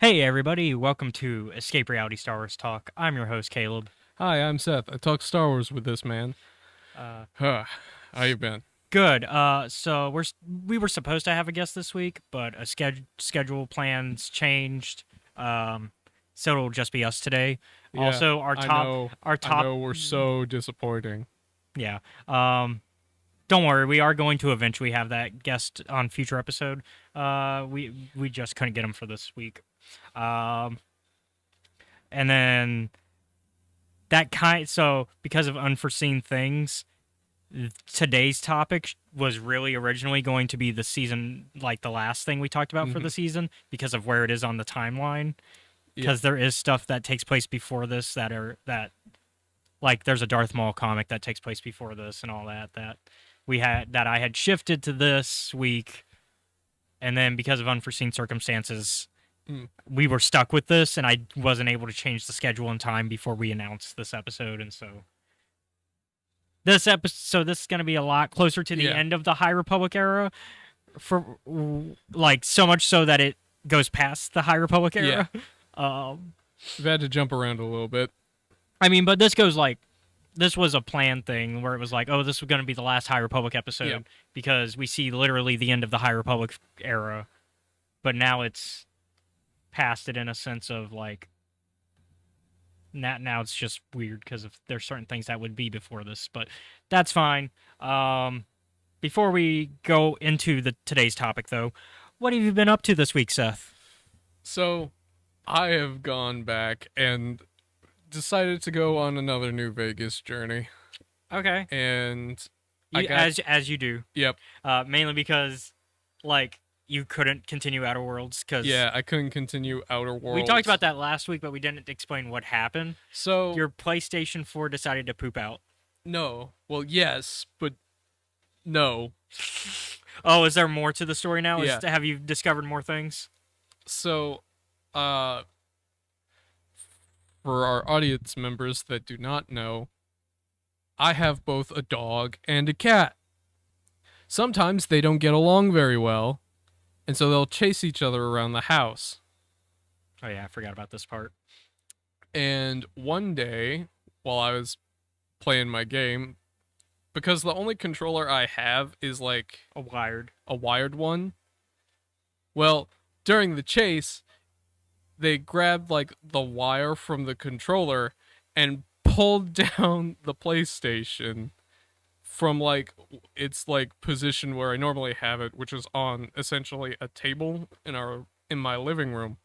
Hey everybody, welcome to Escape Reality Star Wars Talk. I'm your host Caleb. Hi, I'm Seth. I talk Star Wars with this man. Uh, Huh. How you been? Good. So we were supposed to have a guest this week, but a schedule plans changed. Um, so it'll just be us today. Yeah, Also, I know. our I top, know we're so disappointing. yeah. Don't worry, we are going to eventually have that guest on future episode. We just couldn't get him for this week. Um, and then so because of unforeseen things, today's topic was really originally going to be the season, like the last thing we talked about for Hmm. the season, because of where it is on the timeline. Yeah. Because there is stuff that takes place before this that like there's a Darth Maul comic that takes place before this and all that I had shifted to this week, and then because of unforeseen circumstances, Mm. we were stuck with this, and I wasn't able to change the schedule in time before we announced this episode, and so this is going to be a lot closer to the Yeah. end of the High Republic era, for like so much so that it goes past the High Republic Yeah. era. Um, We've had to jump around a little bit. I mean, but this was a planned thing where it was like, oh, this was going to be the last High Republic episode Yeah. because we see literally the end of the High Republic era, but now it's past it in a sense of like now it's just weird because of there's certain things that would be before this, but that's fine. Before we go into today's topic, though, what have you been up to this week, Seth? So, I have gone back and decided to go on another New Vegas journey. Okay, And I got as you do, yep. mainly because like you couldn't continue Outer Worlds because Yeah, I couldn't continue Outer Worlds. we talked about that last week, but we didn't explain what happened. So, Your PlayStation 4 decided to poop out. no. Well, yes, but no. Oh, is there more to the story now? Yeah. Have you discovered more things? So, uh for our audience members that do not know, I have both a dog and a cat. Sometimes they don't get along very well, and so they'll chase each other around the house. Oh yeah, I forgot about this part. And one day, while I was playing my game, because the only controller I have is like A wired. a wired one, well, during the chase, they grabbed like the wire from the controller and pulled down the PlayStation from like its like position where I normally have it, which is on essentially a table in my living room,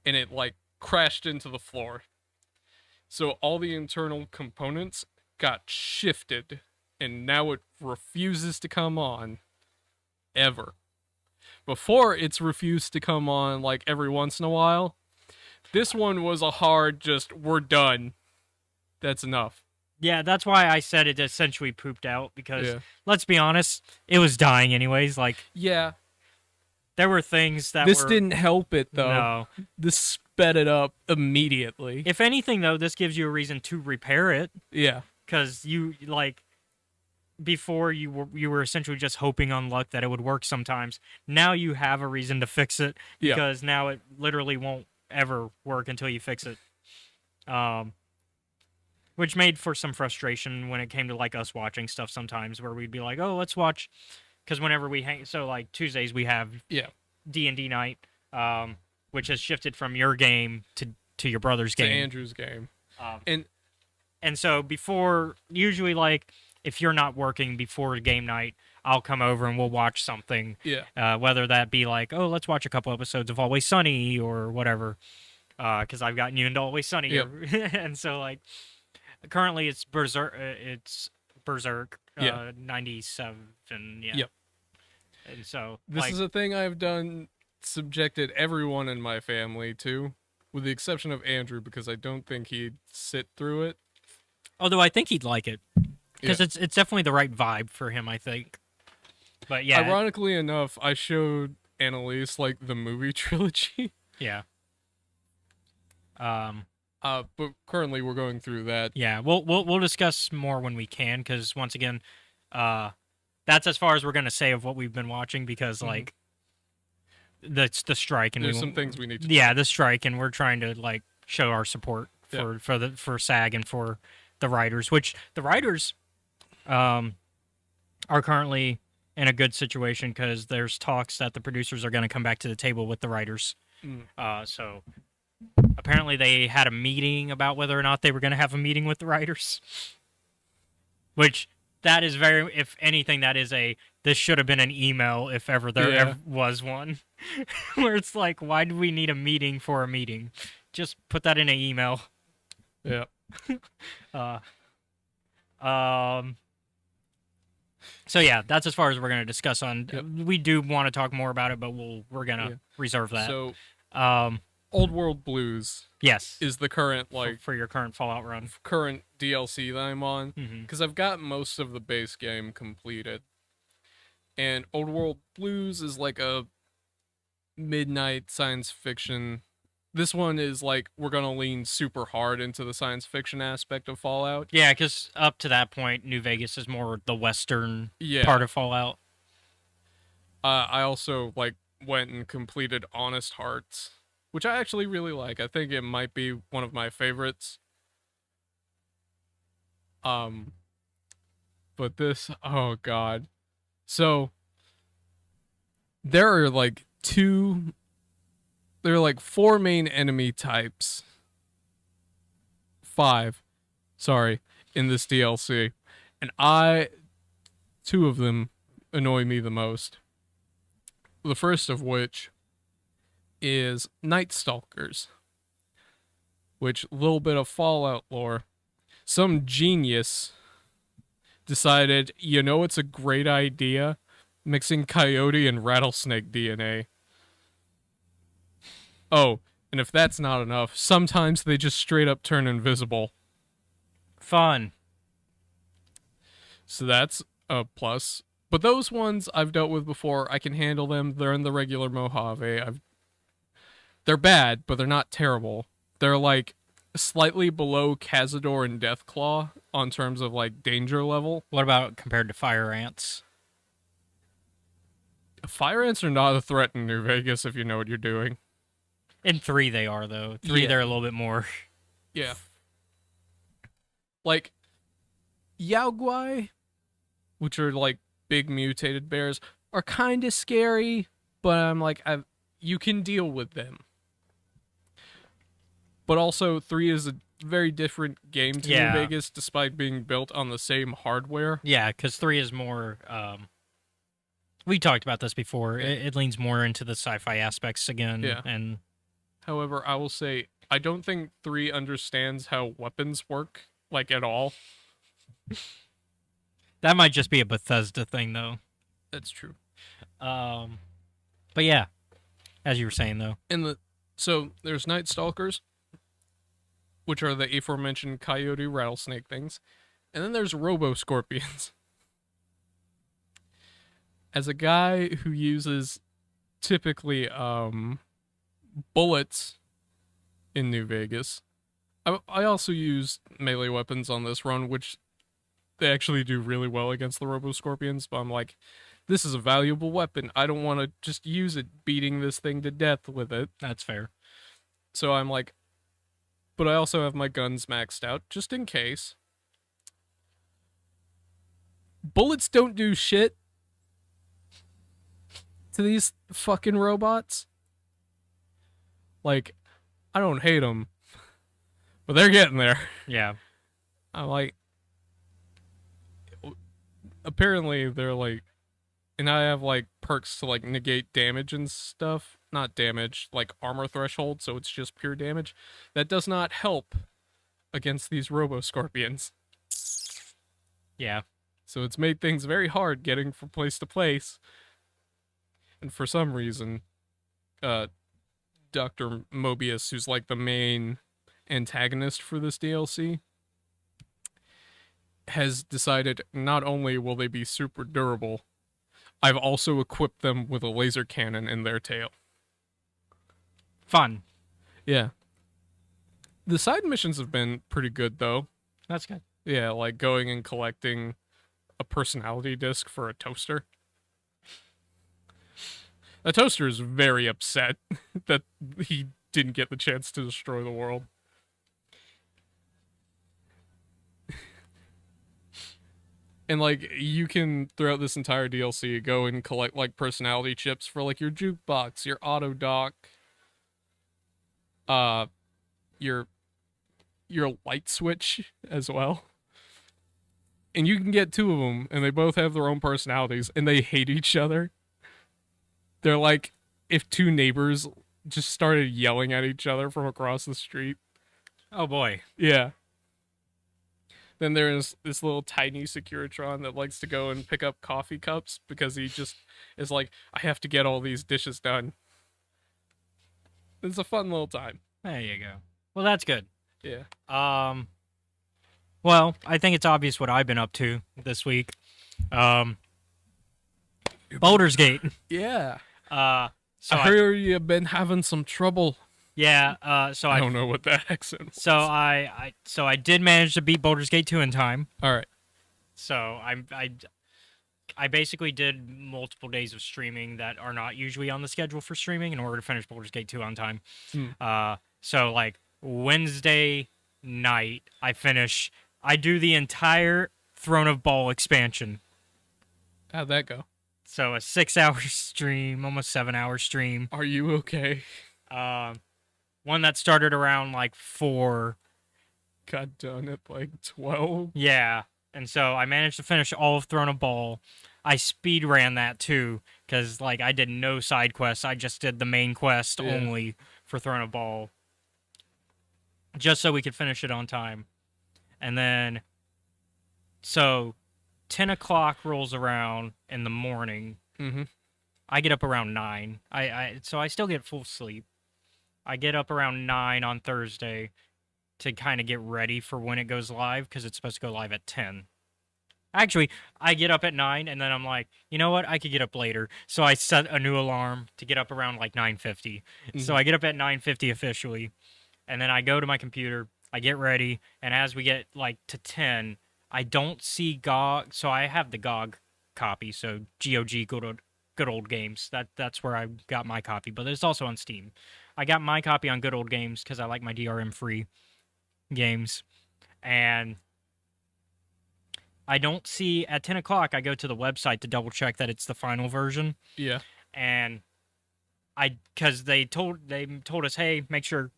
and it like crashed into the floor. So all the internal components got shifted, and now it refuses to come on ever. Before, it's refused to come on like every once in a while. This one was a hard just we're done. That's enough. Yeah, that's why I said it essentially pooped out because Yeah. let's be honest, it was dying anyways. Like Yeah. there were things that This were didn't help it though. no. This sped it up immediately. If anything though, this gives you a reason to repair it Yeah. because you like before you were essentially just hoping on luck that it would work sometimes. Now you have a reason to fix it Yeah. because now it literally won't ever work until you fix it. Which made for some frustration when it came to like us watching stuff sometimes where we'd be like, "Oh, let's watch," because whenever we hang, so like Tuesdays we have Yeah. D&D night, which has shifted from your game to your brother's To game. Andrew's game. Um, And and so before, usually like if you're not working before game night, I'll come over and we'll watch something. yeah. Whether that be like, oh, let's watch a couple episodes of Always Sunny or whatever, because I've gotten you into Always Sunny, Yep. and so like currently it's Berserk. It's Berserk. Yeah. 97. Yeah. Yep. And so This like, is a thing I've done subjected everyone in my family to, with the exception of Andrew because I don't think he'd sit through it. although I think he'd like it because Yeah. it's definitely the right vibe for him. I think. But yeah. Ironically enough, I showed Annalise like the movie trilogy. Yeah. But currently we're going through that. Yeah, we'll discuss more when we can because once again, that's as far as we're gonna say of what we've been watching because Mhm. like that's the strike, and There's some things we need to. Yeah, the strike, and we're trying to like show our support Yeah. for SAG and for the writers, which the writers um are currently in a good situation because there's talks that the producers are going to come back to the table with the writers. Mm. So apparently they had a meeting about whether or not they were going to have a meeting with the writers, which that is very, if anything, that is this should have been an email if ever there Yeah. ever was one, where it's like, why do we need a meeting for a meeting? Just put that in an email. Yeah. Uh, um. So yeah, that's as far as we're going to discuss on. Yep. We do want to talk more about it, but we're going to Yeah. reserve that. So, Um. Old World Blues Yes. is the current For your current Fallout run. current DLC that I'm on, Mm-hmm. because I've got most of the base game completed. And Old World Blues is like a midnight science fiction. This one is like, we're gonna lean super hard into the science fiction aspect of Fallout. Yeah, because up to that point, New Vegas is more the western Yeah. part of Fallout. I also like went and completed Honest Hearts, which I actually really like. I think it might be one of my favorites. But this, oh god. So there are like four main enemy types. 5, sorry, in this DLC. And two of them annoy me the most. The first of which is Night Stalkers, which, little bit of Fallout lore. Some genius decided, it's a great idea? Mixing coyote and rattlesnake DNA. Oh, and if that's not enough, sometimes they just straight up turn invisible. Fun. So that's a plus. But those ones I've dealt with before. I can handle them. They're in the regular Mojave. They're bad, but they're not terrible. They're like slightly below Cazador and Deathclaw on terms of like danger level. What about compared to fire ants? Fire ants are not a threat in New Vegas if you know what you're doing. In 3 they are though. 3 Yeah. they're a little bit more. Yeah. Like Yaoguai, which are like big mutated bears, are kind of scary, but I'm like, you can deal with them. But also, 3 is a very different game to Yeah. New Vegas, despite being built on the same hardware. Yeah, because 3 is more. We talked about this before. Yeah. It leans more into the sci-fi aspects again. Yeah. And However, I will say, I don't think 3 understands how weapons work, like, at all. that might just be a Bethesda thing, though. That's true. But yeah, as you were saying though. So there's Night Stalkers, which are the aforementioned coyote rattlesnake things, and then there's Robo Scorpions. As a guy who uses typically bullets in New Vegas, I also use melee weapons on this run, which they actually do really well against the Robo Scorpions. But I'm like, this is a valuable weapon. I don't want to just use it beating this thing to death with it. That's fair. So I'm like, but I also have my guns maxed out just in case. Bullets don't do shit to these fucking robots. Like, I don't hate them, but they're getting there. Yeah. I'm like, apparently they're like, and I have like perks to like negate damage and stuff. Not damage, like armor threshold, so it's just pure damage. That does not help against these Robo Scorpions. Yeah. So it's made things very hard getting from place to place. And for some reason, Dr. Mobius, who's like the main antagonist for this DLC, has decided not only will they be super durable, I've also equipped them with a laser cannon in their tail. Fun. Yeah. The side missions have been pretty good, though. That's good. Yeah, like going and collecting a personality disc for a toaster. The toaster is very upset that he didn't get the chance to destroy the world. And like you can throughout this entire DLC go and collect like personality chips for like your jukebox, your auto dock, uh your light switch as well. And you can get two of them and they both have their own personalities and they hate each other. They're like if two neighbors just started yelling at each other from across the street. Oh boy. Yeah. Then there's this little tiny Securitron that likes to go and pick up coffee cups because he just is like, I have to get all these dishes done. It's a fun little time. There you go. Well, that's good. Yeah. Well, I think it's obvious what I've been up to this week. Baldur's Gate. Yeah. So I heard you've been having some trouble. Yeah. So I don't know what that accent was. So I did manage to beat Baldur's Gate 2 in time. All right. So I basically did multiple days of streaming that are not usually on the schedule for streaming in order to finish Baldur's Gate 2 on time. So like Wednesday night, I do the entire Throne of Ball expansion. How'd that go? So a 6-hour stream, almost 7-hour stream. Are you okay? One that started around like 4. Got done at like 12. Yeah. And so I managed to finish all of Throne of Ball. I speed ran that too, because like I did no side quests. I just did the main quest only for Throne of Ball. Just so we could finish it on time. And then so 10 o'clock rolls around in the morning. Mm-hmm. I get up around 9. So I still get full sleep. I get up around 9 on Thursday to kind of get ready for when it goes live, because it's supposed to go live at 10. Actually, I get up at 9, and then I'm like, you know what? I could get up later. So I set a new alarm to get up around like 9:50. Mm-hmm. So I get up at 9:50 officially, and then I go to my computer, I get ready, and as we get like to 10, I don't see GOG. So I have the GOG copy, so GOG, Good Old Games. That's where I got my copy, but it's also on Steam. I got my copy on Good Old Games because I like my DRM-free games. And I don't see, at 10 o'clock, I go to the website to double check that it's the final version. Yeah. And because they told us, hey, make sure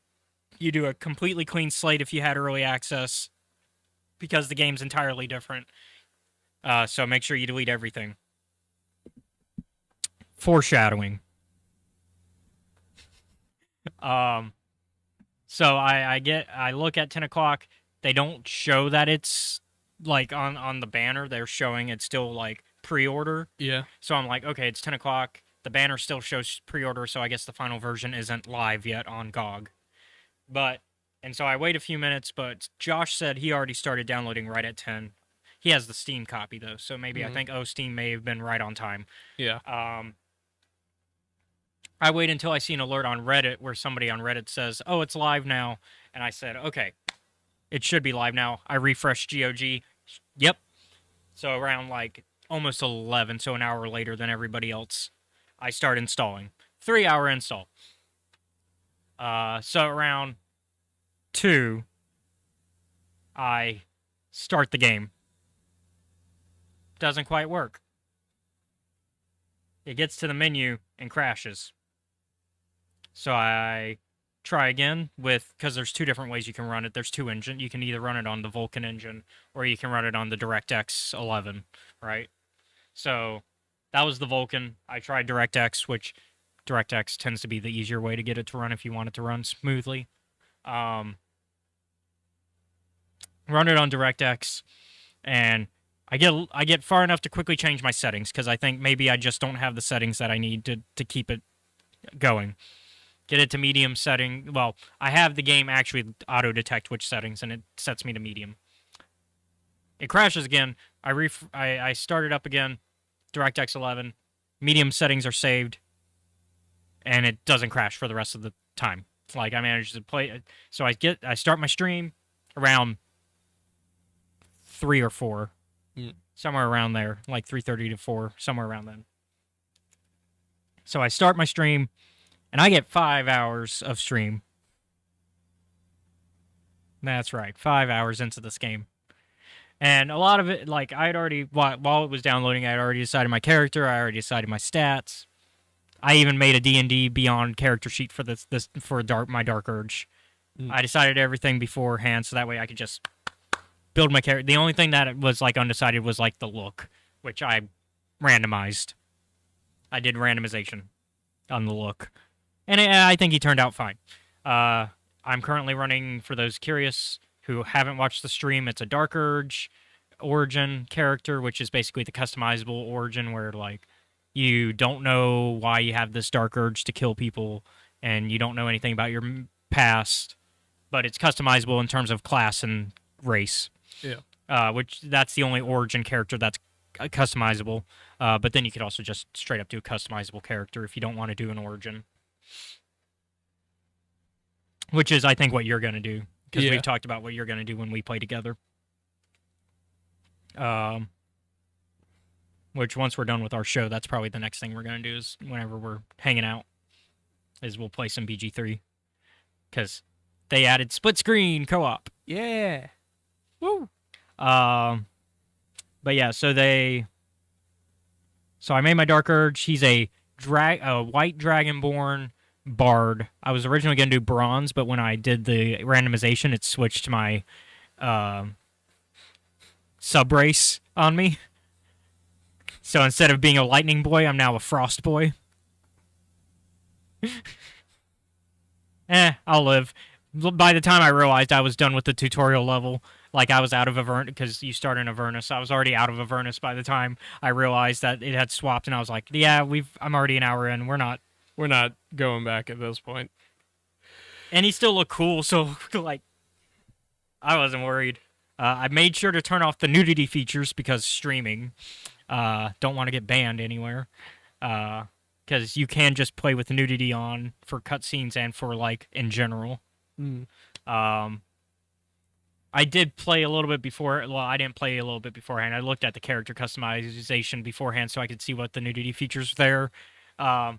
you do a completely clean slate if you had early access, because the game's entirely different. So make sure you delete everything. Foreshadowing. So I look at 10 o'clock. They don't show that it's like on the banner. They're showing it's still like pre-order. Yeah. So I'm like, okay, it's 10 o'clock. The banner still shows pre-order, so I guess the final version isn't live yet on GOG. And so I wait a few minutes, but Josh said he already started downloading right at 10. He has the Steam copy though, so maybe I think Steam may have been right on time. Yeah. I wait until I see an alert on Reddit where somebody on Reddit says, oh, it's live now. And I said, okay, it should be live now. I refreshed GOG. Yep. So around like almost 11, so an hour later than everybody else, I start installing. 3-hour install. So around 2, I start the game. Doesn't quite work. It gets to the menu and crashes. So I try again because there's 2 different ways you can run it. There's 2 engines. You can either run it on the Vulkan engine or you can run it on the DirectX 11, right? So that was the Vulkan. I tried DirectX, which DirectX tends to be the easier way to get it to run if you want it to run smoothly. Run it on DirectX, and I get far enough to quickly change my settings because I think maybe I just don't have the settings that I need to keep it going. Get it to medium setting. Well, I have the game actually auto-detect which settings, and it sets me to medium. It crashes again. I start it up again, DirectX 11. Medium settings are saved, and it doesn't crash for the rest of the time. Like, I managed to play. So I start my stream around 3 or 4. Somewhere around there, like 3:30 to 4, somewhere around then. So I start my stream, and I get 5 hours of stream. That's right, 5 hours into this game. And a lot of it, like, I had already, while it was downloading, I had already decided my character, I already decided my stats. I even made a D&D Beyond character sheet for my Dark Urge. I decided everything beforehand, so that way I could just build my character. The only thing that was, like, undecided was, like, the look, which I randomized. I did randomization on the look. And I think he turned out fine. I'm currently running, for those curious who haven't watched the stream, it's a Dark Urge origin character, which is basically the customizable origin where, like, you don't know why you have this Dark Urge to kill people, and you don't know anything about your past, but it's customizable in terms of class and race. Yeah. Which that's the only origin character that's customizable. But then you could also just straight up do a customizable character if you don't want to do an origin. Which is, I think, what you're going to do. Because we've talked about what you're going to do when we play together. Which, once we're done with our show, that's probably the next thing we're going to do is whenever we're hanging out, is we'll play some BG3. Because they added split screen co-op. Yeah. Woo! But yeah, so I made my Dark Urge. He's a white dragonborn bard. I was originally going to do bronze, but when I did the randomization, it switched to my sub-race on me. So instead of being a lightning boy, I'm now a frost boy. I'll live. By the time I realized I was done with the tutorial level, like I was out of Avernus, because you start in Avernus. I was already out of Avernus by the time I realized that it had swapped, and I was like, yeah, I'm already an hour in. We're not going back at this point. And he still looked cool, so, like, I wasn't worried. I made sure to turn off the nudity features because streaming. Don't want to get banned anywhere. Because you can just play with nudity on for cutscenes and for, like, in general. I did play a little bit before. Well, I didn't play a little bit beforehand. I looked at the character customization beforehand so I could see what the nudity features there. To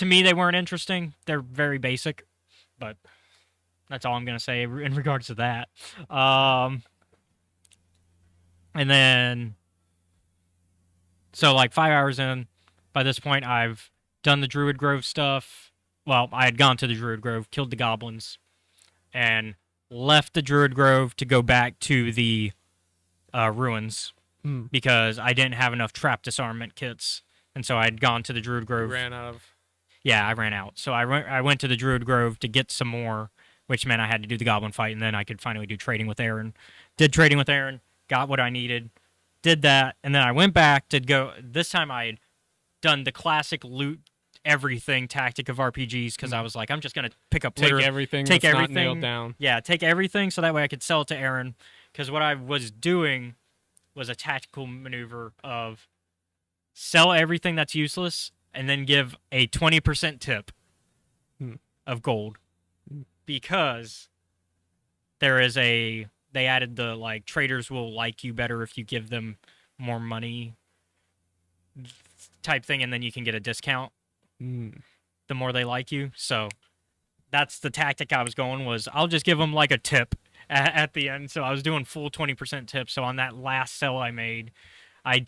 me, they weren't interesting. They're very basic, but that's all I'm going to say in regards to that. And then, so like 5 hours in, by this point, I've done the Druid Grove stuff. Well, I had gone to the Druid Grove, killed the goblins, and left the Druid Grove to go back to the ruins because I didn't have enough trap disarmament kits. And so I had gone to the Druid Grove. You ran out of... Yeah, I ran out. So I went to the Druid Grove to get some more, which meant I had to do the goblin fight, and then I could finally do trading with Aaron. Did trading with Aaron, got what I needed, did that, and then I went back to go. This time I had done the classic loot everything tactic of RPGs because I was like, I'm just going to pick up everything take that's everything not nailed down. Yeah, take everything so that way I could sell it to Aaron, because what I was doing was a tactical maneuver of sell everything that's useless and then give a 20% tip of gold, because they added the, like, traders will like you better if you give them more money type thing, and then you can get a discount the more they like you. So that's the tactic I was going, was I'll just give them like a tip at the end. So I was doing full 20% tip. So on that last sell I made, I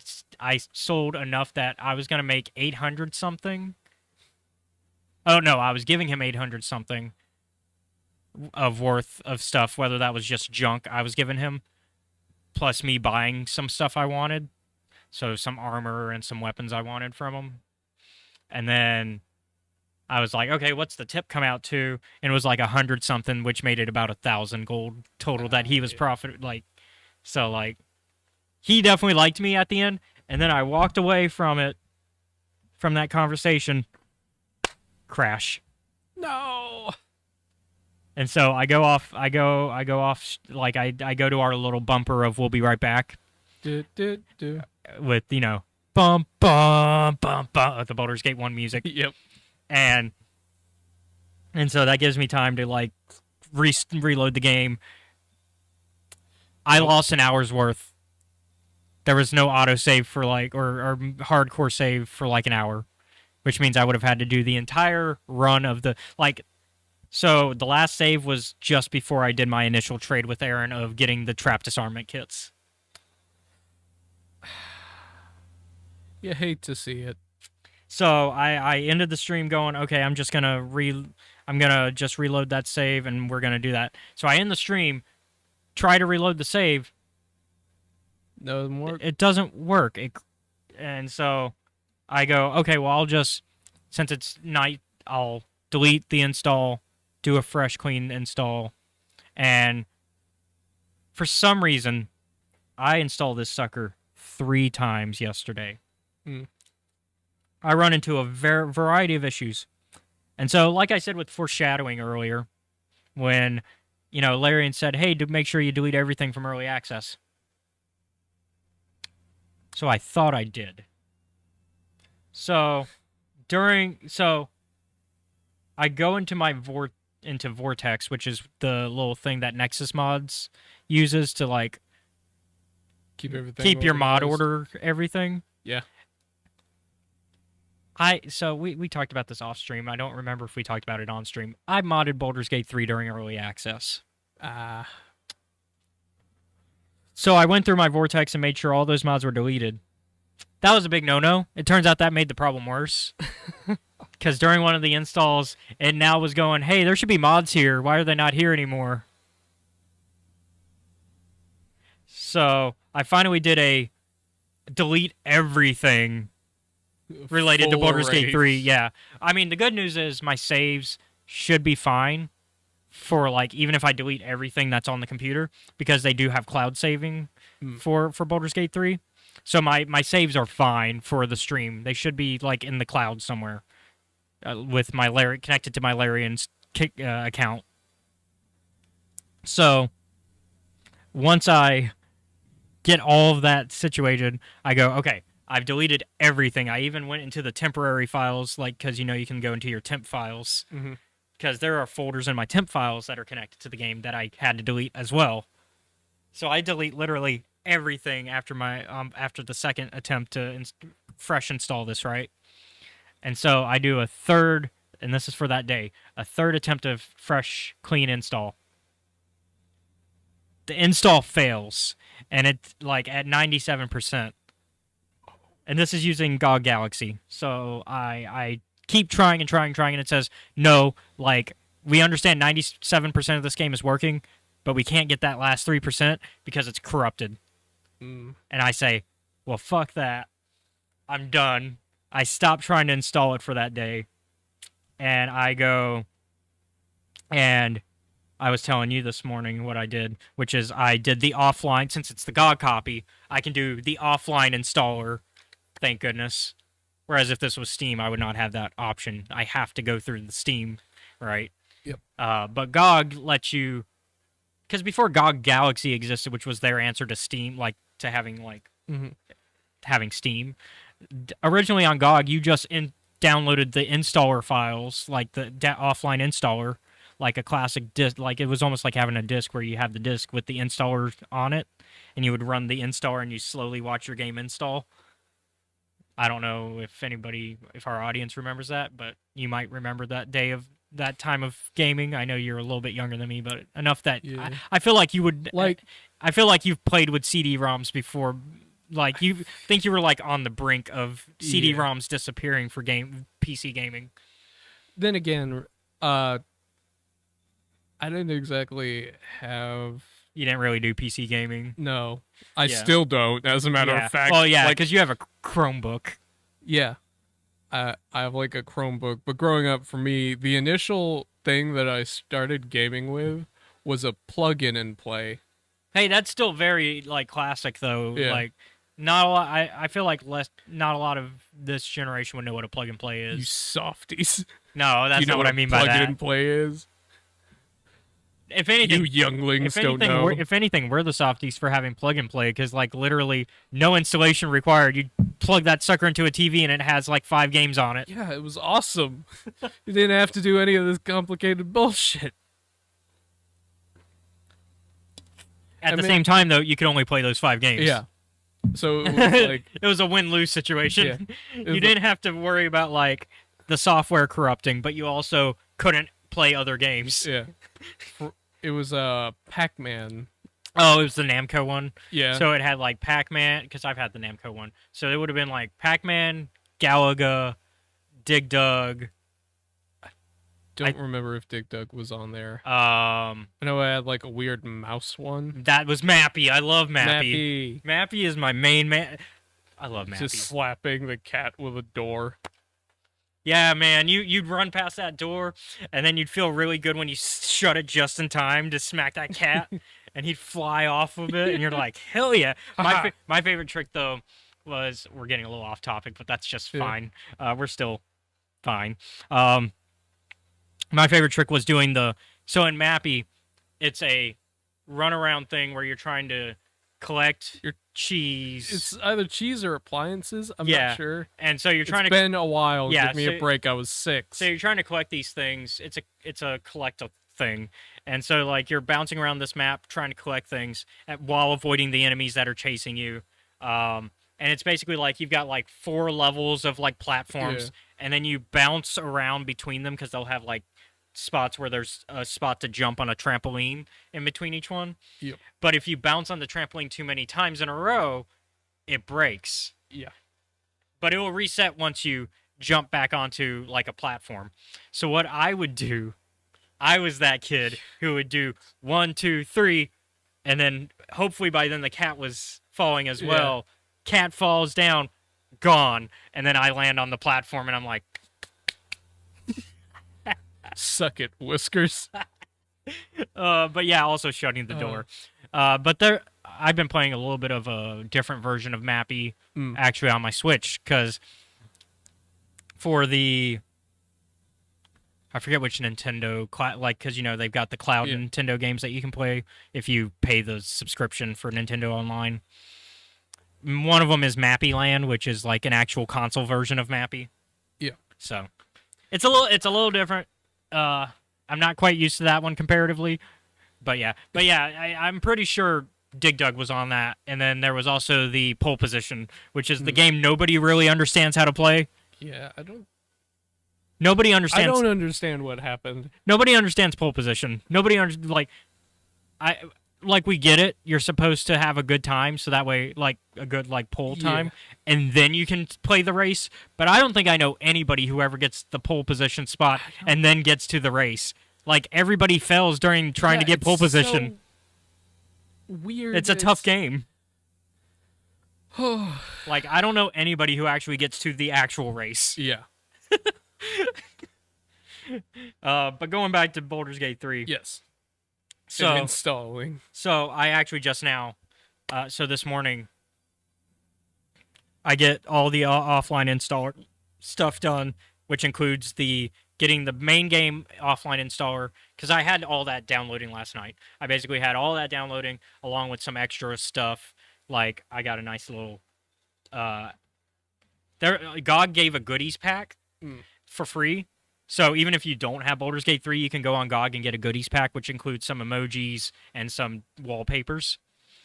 sold enough that I was going to make 800 something. Oh no, I was giving him 800 something of worth of stuff, whether that was just junk I was giving him, plus me buying some stuff I wanted. So some armor and some weapons I wanted from him. And then I was like, okay, what's the tip come out to? And it was like 100 something, which made it about 1,000 gold total that he was profit. Like, so like, he definitely liked me at the end. And then I walked away from that conversation. Crash. No. And so I go off, like I go to our little bumper of "We'll be right back." With, you know, bum bum bum bum, the Baldur's Gate 1 music. Yep. And so that gives me time to, like, reload the game. I lost an hour's worth. There was no autosave for, like, or hardcore save for like an hour, which means I would have had to do the entire run of the like. So the last save was just before I did my initial trade with Aaron of getting the trap disarmament kits. You hate to see it. So I ended the stream going, okay, I'm gonna just reload that save and we're gonna do that. So I end the stream, try to reload the save. Doesn't work. It doesn't work. And so I go, okay, well since it's night, I'll delete the install, do a fresh clean install, and for some reason, I installed this sucker 3 times yesterday. I run into a variety of issues. And so, like I said with foreshadowing earlier, when, Larian said, hey, make sure you delete everything from early access. So I thought I did. So I go into my Vortex, which is the little thing that Nexus Mods uses to like keep your mod order everything. Yeah. So we talked about this off stream. I don't remember if we talked about it on stream. I modded Baldur's Gate 3 during early access. So I went through my Vortex and made sure all those mods were deleted. That was a big no-no. It turns out that made the problem worse. Because during one of the installs, it now was going, hey, there should be mods here. Why are they not here anymore? So I finally did a delete everything related to Baldur's Gate 3. Yeah. I mean, the good news is my saves should be fine for, like, even if I delete everything that's on the computer, because they do have cloud saving for Baldur's Gate 3. So my saves are fine for the stream. They should be, like, in the cloud somewhere with my connected to my Larian's account. So once I get all of that situated, I go, okay, I've deleted everything. I even went into the temporary files, like, because, you can go into your temp files. Because there are folders in my temp files that are connected to the game that I had to delete as well. So I delete literally everything after after the second attempt to fresh install this, right? And so I do a third, and this is for that day, a third attempt of fresh, clean install. The install fails, and it's like at 97%. And this is using GOG Galaxy. So I keep trying, and it says, no, like, we understand 97% of this game is working, but we can't get that last 3% because it's corrupted. And I say, well, fuck that. I'm done. I stop trying to install it for that day. And I go, and I was telling you this morning what I did, which is I did the offline, since it's the GOG copy, I can do the offline installer, thank goodness. Whereas if this was Steam, I would not have that option. I have to go through the Steam, right? Yep. But GOG lets you, because before GOG Galaxy existed, which was their answer to Steam, like to having having Steam. Originally on GOG, you just downloaded the installer files, like the offline installer, like a classic disc. Like it was almost like having a disc where you have the disc with the installer on it, and you would run the installer and you slowly watch your game install. I don't know if our audience remembers that, but you might remember that time of gaming. I know you're a little bit younger than me, but enough that I feel like you would like. I feel like you've played with CD-ROMs before. Like you think you were like on the brink of CD-ROMs disappearing for PC gaming. Then again, I didn't exactly have. You didn't really do PC gaming. No, I still don't. As a matter of fact. Oh yeah, because you have a Chromebook. Yeah, I have like a Chromebook. But growing up, for me, the initial thing that I started gaming with was a plug-in and play. Hey, that's still very like classic though. Yeah. Like not a lot. I feel like not a lot of this generation would know what a plug and play is. You softies. No, that's not what I mean by that. Plug-in and play is. If anything, you younglings don't know. If anything, we're the softies for having plug and play because, like, literally no installation required. You plug that sucker into a TV and it has like 5 games on it. Yeah, it was awesome. You didn't have to do any of this complicated bullshit. At the same time, though, you could only play those 5 games. Yeah. So it was like it was a win-lose situation. Yeah. You didn't have to worry about like the software corrupting, but you also couldn't play other games. yeah. It was Pac-Man. Oh, it was the Namco one. Yeah. So it had like Pac-Man, because I've had the Namco one. So it would have been like Pac-Man, Galaga, Dig Dug. Don't remember if Dig Dug was on there. I I know I had like a weird mouse one. that was Mappy. I love Mappy. Mappy is my main man. I love Mappy. Just slapping the cat with a door. Yeah, man, you'd run past that door, and then you'd feel really good when you shut it just in time to smack that cat, and he'd fly off of it, and you're like, hell yeah. My favorite trick, though, was, we're getting a little off topic, but that's just fine. We're still fine. My favorite trick was doing so in Mappy, it's a runaround thing where you're trying to collect your cheese. It's either cheese or appliances. I'm not sure. And so you're trying It's been a while. Yeah, Give me a break. I was 6. So you're trying to collect these things. It's a collective thing. And so like you're bouncing around this map trying to collect things while avoiding the enemies that are chasing you. And it's basically like you've got like 4 levels of like platforms, and then you bounce around between them because they'll have like spots where there's a spot to jump on a trampoline in between each one. Yep. But if you bounce on the trampoline too many times in a row, it breaks. Yeah. But it will reset once you jump back onto like a platform. So what I would do, I was that kid who would do 1, 2, 3, and then hopefully by then the cat was falling as well. Cat falls down, gone, and then I land on the platform and I'm like, suck it, Whiskers. but yeah, also shutting the door. But I've been playing a little bit of a different version of Mappy actually on my Switch, because for I forget which Nintendo, like, because they've got the cloud Nintendo games that you can play if you pay the subscription for Nintendo Online. One of them is Mappy Land, which is like an actual console version of Mappy. Yeah. So it's a little different. I'm not quite used to that one comparatively, but yeah, I'm pretty sure Dig Dug was on that, and then there was also the Pole Position, which is the game nobody really understands how to play. Yeah, I don't understand what happened. Nobody understands Pole Position. We get it. You're supposed to have a good time, so that way, like a good pole time, and then you can play the race. But I don't think I know anybody who ever gets the pole position spot and then gets to the race. Like everybody fails during trying to get pole position. So weird. It's a tough game. Like I don't know anybody who actually gets to the actual race. Yeah. But going back to Baldur's Gate 3. Yes. So installing. So I actually just now, so this morning, I get all the offline installer stuff done, which includes getting the main game offline installer, because I had all that downloading last night. I basically had all that downloading along with some extra stuff. Like I got a nice little, GOG gave a goodies pack for free. So even if you don't have Baldur's Gate 3, you can go on GOG and get a goodies pack, which includes some emojis and some wallpapers.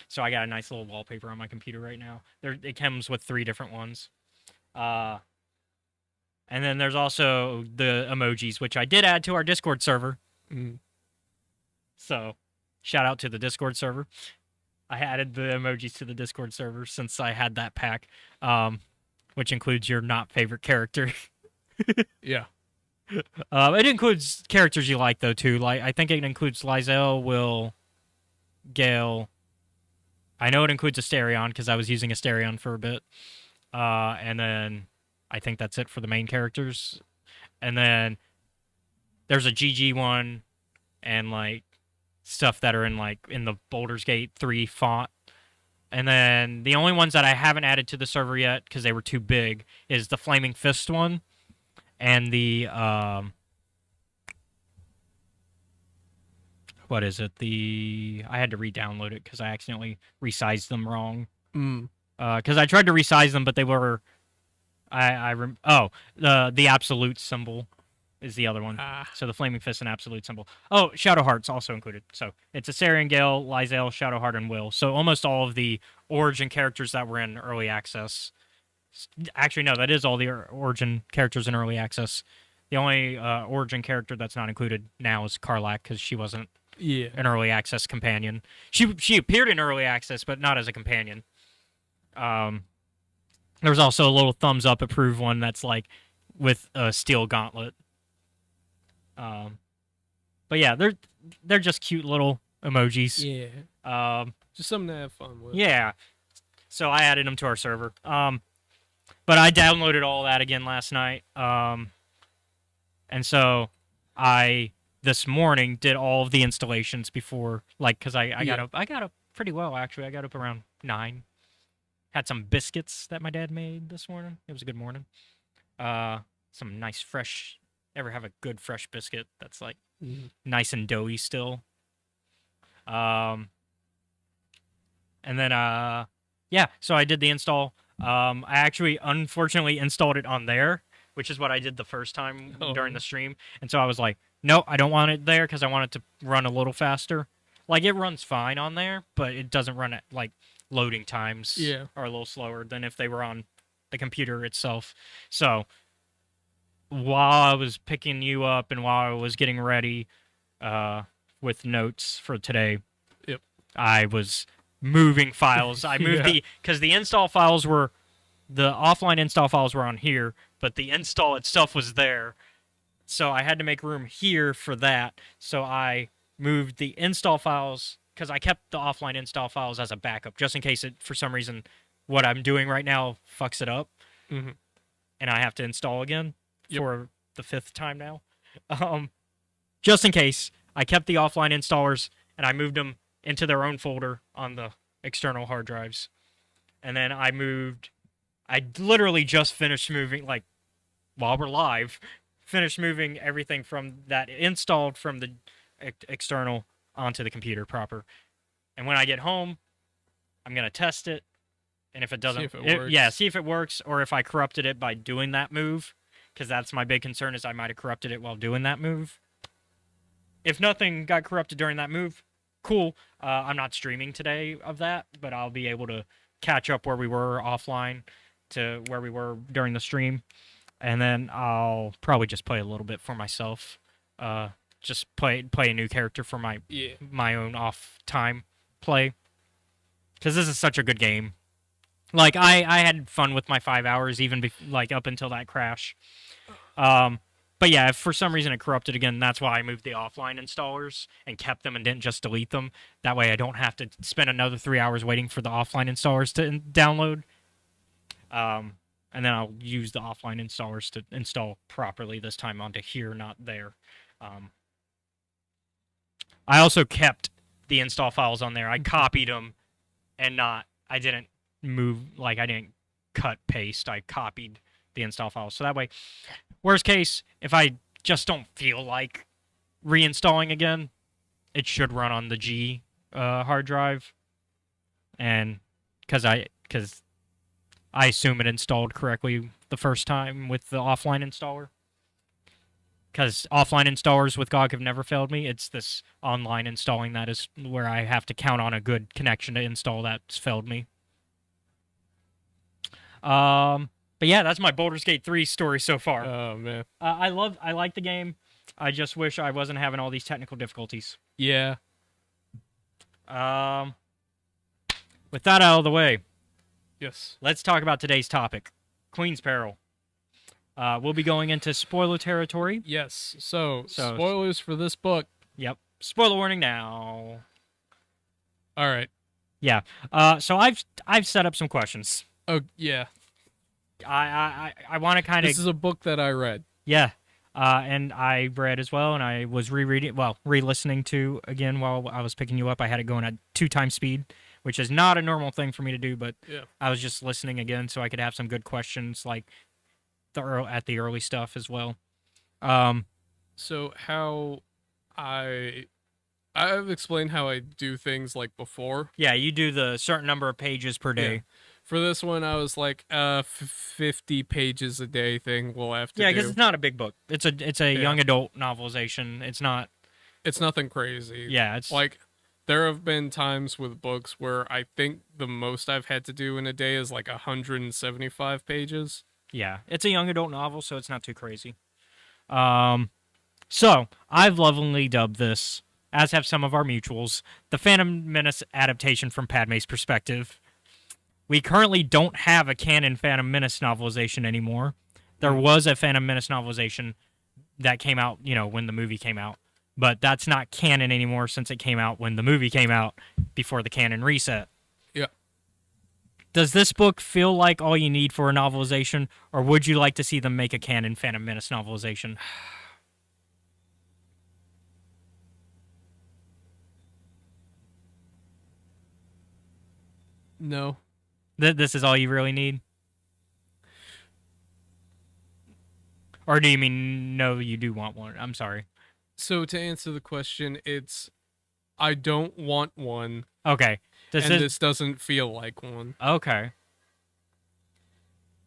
So I got a nice little wallpaper on my computer right now. It comes with 3 different ones. And then there's also the emojis, which I did add to our Discord server. So shout out to the Discord server. I added the emojis to the Discord server since I had that pack, which includes your not favorite character. Yeah. It includes characters you like, though, too. Like I think it includes Lizelle, Will, Gale. I know it includes Asterion, because I was using Asterion for a bit. And then I think that's it for the main characters. And then there's a GG one and, like, stuff that are in the Baldur's Gate 3 font. And then the only ones that I haven't added to the server yet, because they were too big, is the Flaming Fist one. And the, what is it? I had to re-download it because I accidentally resized them wrong. Because I tried to resize them, but they were, the absolute symbol is the other one. Ah. So the Flaming Fist and Absolute Symbol. Oh, Shadowheart's also included. So it's a Sarian Gale, Lysael, Shadowheart, and Will. So almost all of the origin characters that were in early access. Actually, no, that is all the origin characters in early access. The only origin character that's not included now is Karlach, because she wasn't an early access companion. She appeared in early access, but not as a companion. There's also a little thumbs up approved one that's like with a steel gauntlet. But yeah, they're just cute little emojis. Yeah. Just something to have fun with. Yeah. So I added them to our server. But I downloaded all that again last night. And so I this morning did all of the installations before, like, because I got up pretty well actually. I got up around 9. Had some biscuits that my dad made this morning. It was a good morning. Some nice fresh. Ever have a good fresh biscuit that's like nice and doughy still? And then yeah. So I did the install. I actually unfortunately installed it on there, which is what I did the first time during the stream. And so I was like, no, I don't want it there because I want it to run a little faster. Like, it runs fine on there, but it doesn't run at, like, loading times are a little slower than if they were on the computer itself. So while I was picking you up and while I was getting ready with notes for today, I was moving files. I moved because the install files were, the offline install files were on here, but the install itself was there. So I had to make room here for that. So I moved the install files, because I kept the offline install files as a backup, just in case it, for some reason, what I'm doing right now fucks it up. And I have to install again for the 5th time now. Just in case, I kept the offline installers, and I moved them into their own folder on the external hard drives. And then I literally just finished moving, like, while we're live, finished moving everything from that installed from the external onto the computer proper. And when I get home, I'm going to test it. And if it doesn't, see if it works, or if I corrupted it by doing that move, because that's my big concern, is I might have corrupted it while doing that move. If nothing got corrupted during that move, cool. I'm not streaming today of that, but I'll be able to catch up where we were offline to where we were during the stream. And then I'll probably just play a little bit for myself. Just play a new character for my own off time play. Because this is such a good game. Like, I had fun with my 5 hours, even like up until that crash. But yeah, if for some reason it corrupted again, that's why I moved the offline installers and kept them and didn't just delete them. That way I don't have to spend another 3 hours waiting for the offline installers to download. And then I'll use the offline installers to install properly this time onto here, not there. I also kept the install files on there. I copied them and I didn't move, like, I didn't cut, paste. I copied the install files. So that way, worst case, if I just don't feel like reinstalling again, it should run on the G hard drive. And because I assume it installed correctly the first time with the offline installer. Because offline installers with GOG have never failed me. It's this online installing that is where I have to count on a good connection to install that's failed me. But yeah, that's my Baldur's Gate 3 story so far. Oh, man. I like the game. I just wish I wasn't having all these technical difficulties. Yeah. With that out of the way, yes, let's talk about today's topic, Queen's Peril. We'll be going into spoiler territory. Yes. So spoilers for this book. Yep. Spoiler warning now. All right. Yeah. So I've set up some questions. Oh yeah. I want to kind of. This is a book that I read. Yeah. And I read as well, and I was re-listening to again while I was picking you up. I had it going at 2x speed, which is not a normal thing for me to do, but I was just listening again so I could have some good questions, like at the early stuff as well. So how I've explained how I do things like before. Yeah, you do the certain number of pages per day. For this one, I was like, 50 pages a day thing we'll have to Yeah, do. because it's not a big book. It's a young adult novelization. It's not. It's nothing crazy. Yeah, it's Like, there have been times with books where I think the most I've had to do in a day is like 175 pages. yeah, it's a young adult novel, so it's not too crazy. So I've lovingly dubbed this, as have some of our mutuals, the Phantom Menace adaptation from Padme's perspective. We currently don't have a canon Phantom Menace novelization anymore. There was a Phantom Menace novelization that came out, when the movie came out. But that's not canon anymore since it came out when the movie came out before the canon reset. Yeah. Does this book feel like all you need for a novelization, or would you like to see them make a canon Phantom Menace novelization? No. This is all you really need? Or do you mean no, you do want one? I'm sorry. So to answer the question, it's I don't want one, Okay. this doesn't feel like one. Okay.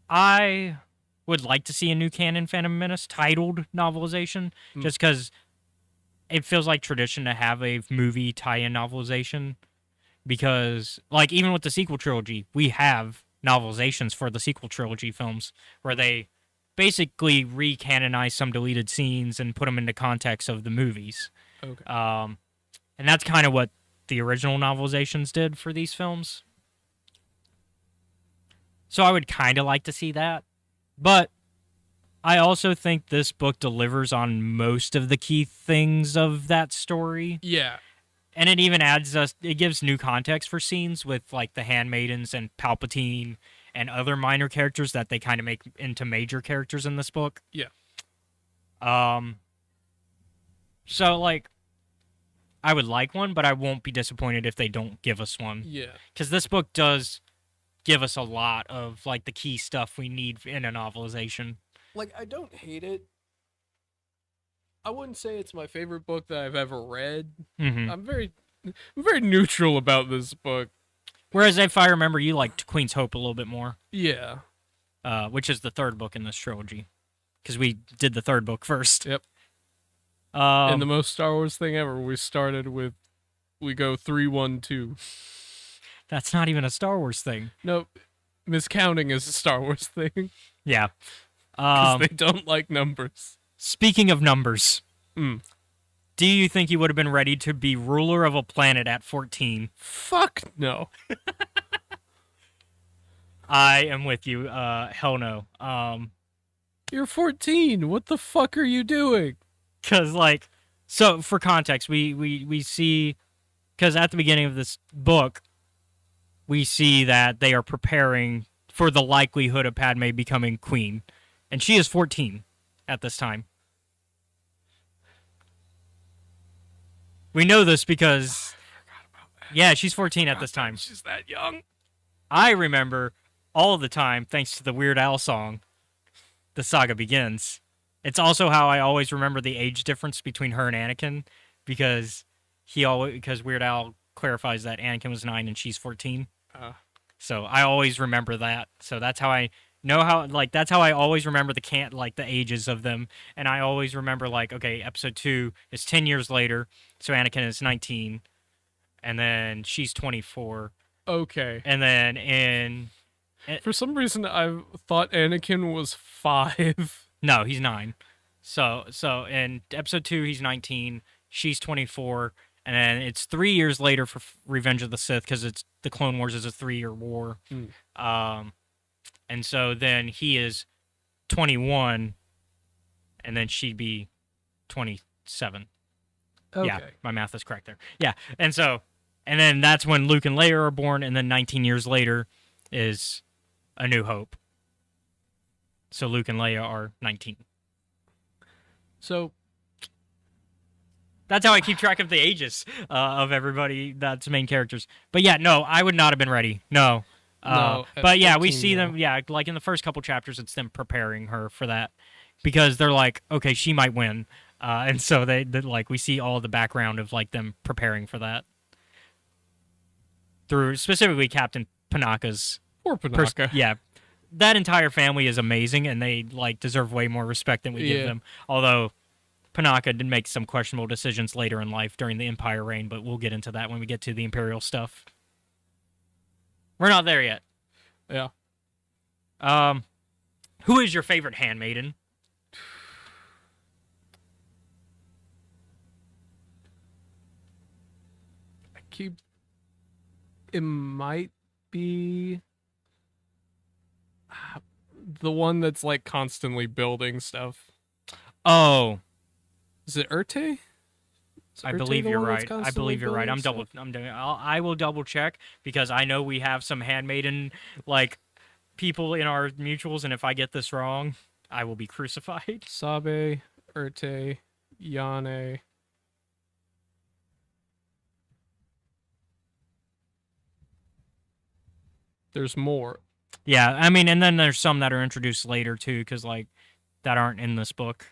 I would like to see a new canon Phantom Menace titled novelization, just because it feels like tradition to have a movie tie-in novelization. Because, like, even with the sequel trilogy, we have novelizations for the sequel trilogy films where they basically re-canonize some deleted scenes and put them into context of the movies. Okay. And that's kind of what the original novelizations did for these films. So I would kind of like to see that. But I also think this book delivers on most of the key things of that story. Yeah. And it even it gives new context for scenes with, like, the Handmaidens and Palpatine and other minor characters that they kind of make into major characters in this book. Yeah. So, like, I would like one, but I won't be disappointed if they don't give us one. Yeah. Because this book does give us a lot of, like, the key stuff we need in a novelization. Like, I don't hate it. I wouldn't say it's my favorite book that I've ever read. Mm-hmm. I'm very neutral about this book. Whereas, if I remember, you liked Queen's Hope a little bit more. Yeah. Which is the third book in this trilogy. Because we did the third book first. Yep. And the most Star Wars thing ever, we go 3-1-2. That's not even a Star Wars thing. No, miscounting is a Star Wars thing. Yeah. Because they don't like numbers. Speaking of numbers, do you think you would have been ready to be ruler of a planet at 14? Fuck no. I am with you. Hell no. You're 14. What the fuck are you doing? Because, like, so for context, we see, because at the beginning of this book, we see that they are preparing for the likelihood of Padme becoming queen. And she is 14 at this time. We know this because, yeah, she's 14 at this time. She's that young. I remember all the time, thanks to the Weird Al song, the saga begins. It's also how I always remember the age difference between her and Anakin, because Weird Al clarifies that Anakin was 9 and she's 14. So I always remember that. So that's how I know that's how I always remember the ages of them. And I always remember, like, okay, episode 2 is 10 years later, so Anakin is 19, and then she's 24. Okay. And then for some reason I thought Anakin was 5. No, he's 9. So in episode 2 he's 19, she's 24, and then it's 3 years later for Revenge of the Sith, because it's the Clone Wars is a 3-year war. And so then he is 21, and then she'd be 27. Okay. Yeah, my math is correct there. Yeah, and then that's when Luke and Leia are born, and then 19 years later is A New Hope. So Luke and Leia are 19. So that's how I keep track of the ages of everybody that's main characters. But yeah, no, I would not have been ready. No. But yeah, we see them. Yeah, like in the first couple chapters, it's them preparing her for that, because they're like, okay, she might win, and so they like we see all the background of, like, them preparing for that through specifically Captain Panaka's Or Panaka. Yeah, that entire family is amazing, and they like deserve way more respect than we give them. Although Panaka did make some questionable decisions later in life during the Empire reign, but we'll get into that when we get to the Imperial stuff. We're not there yet. Yeah. Who is your favorite handmaiden? It might be the one that's like constantly building stuff. Oh, Is it Urte? I believe you're right. I believe you're right. I will double check because I know we have some handmaiden like people in our mutuals, and if I get this wrong, I will be crucified. Sabe, Urte, Yane. There's more. Yeah, I mean, and then there's some that are introduced later too, because like that aren't in this book.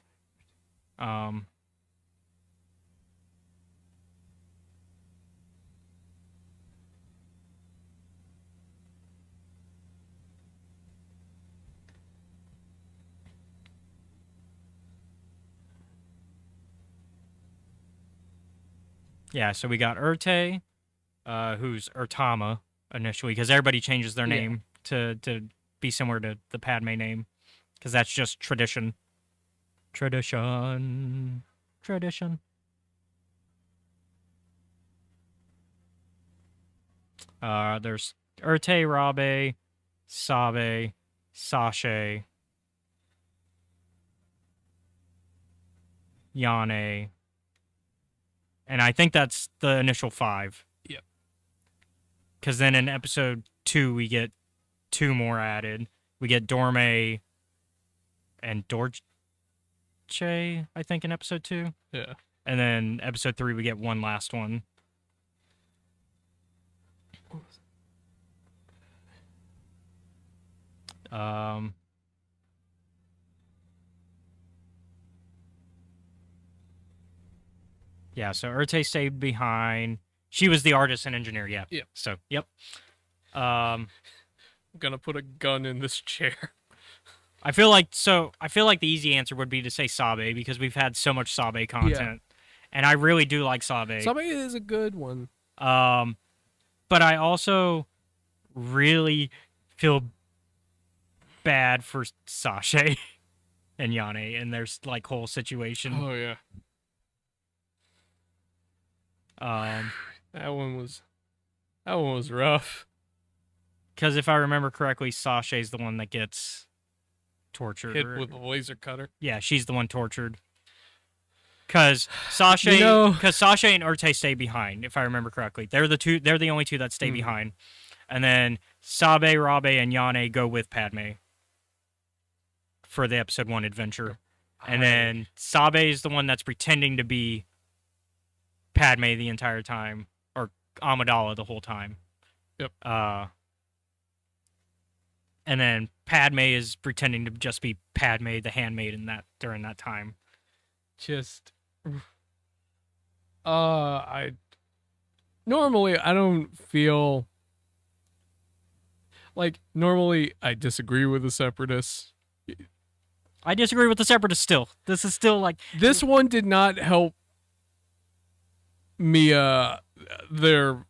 Yeah, so we got Urte, who's Urtama initially, because everybody changes their name to be similar to the Padme name, because that's just tradition. Tradition. There's Urte, Rabe, Sabe, Sashe, Yane, and I think that's the initial 5. Yep. Because then in episode 2, we get 2 more added. We get Dorme and Dorche, I think, in episode 2. Yeah. And then episode 3, we get one last one. Yeah, so Urte stayed behind. She was the artist and engineer, yeah. Yep. So, yep. I'm gonna put a gun in this chair. I feel like the easy answer would be to say Sabe because we've had so much Sabe content. And I really do like Sabe. Sabe is a good one. But I also really feel bad for Sasha and Yane and their like whole situation. Oh yeah. That one was rough. Because if I remember correctly, Sasha's the one that gets tortured. Hit with a laser cutter. Yeah, she's the one tortured. Because Sasha and Urte stay behind, if I remember correctly. They're the only two that stay behind. And then Sabe, Rabe, and Yane go with Padme for the episode 1 adventure. And then Sabe is the one that's pretending to be Padme the entire time, or Amidala the whole time. Yep. And then Padme is pretending to just be Padme the handmaiden during that time. Normally I don't feel like I disagree with the Separatists. I disagree with the Separatists still. This is still like this one did not help me their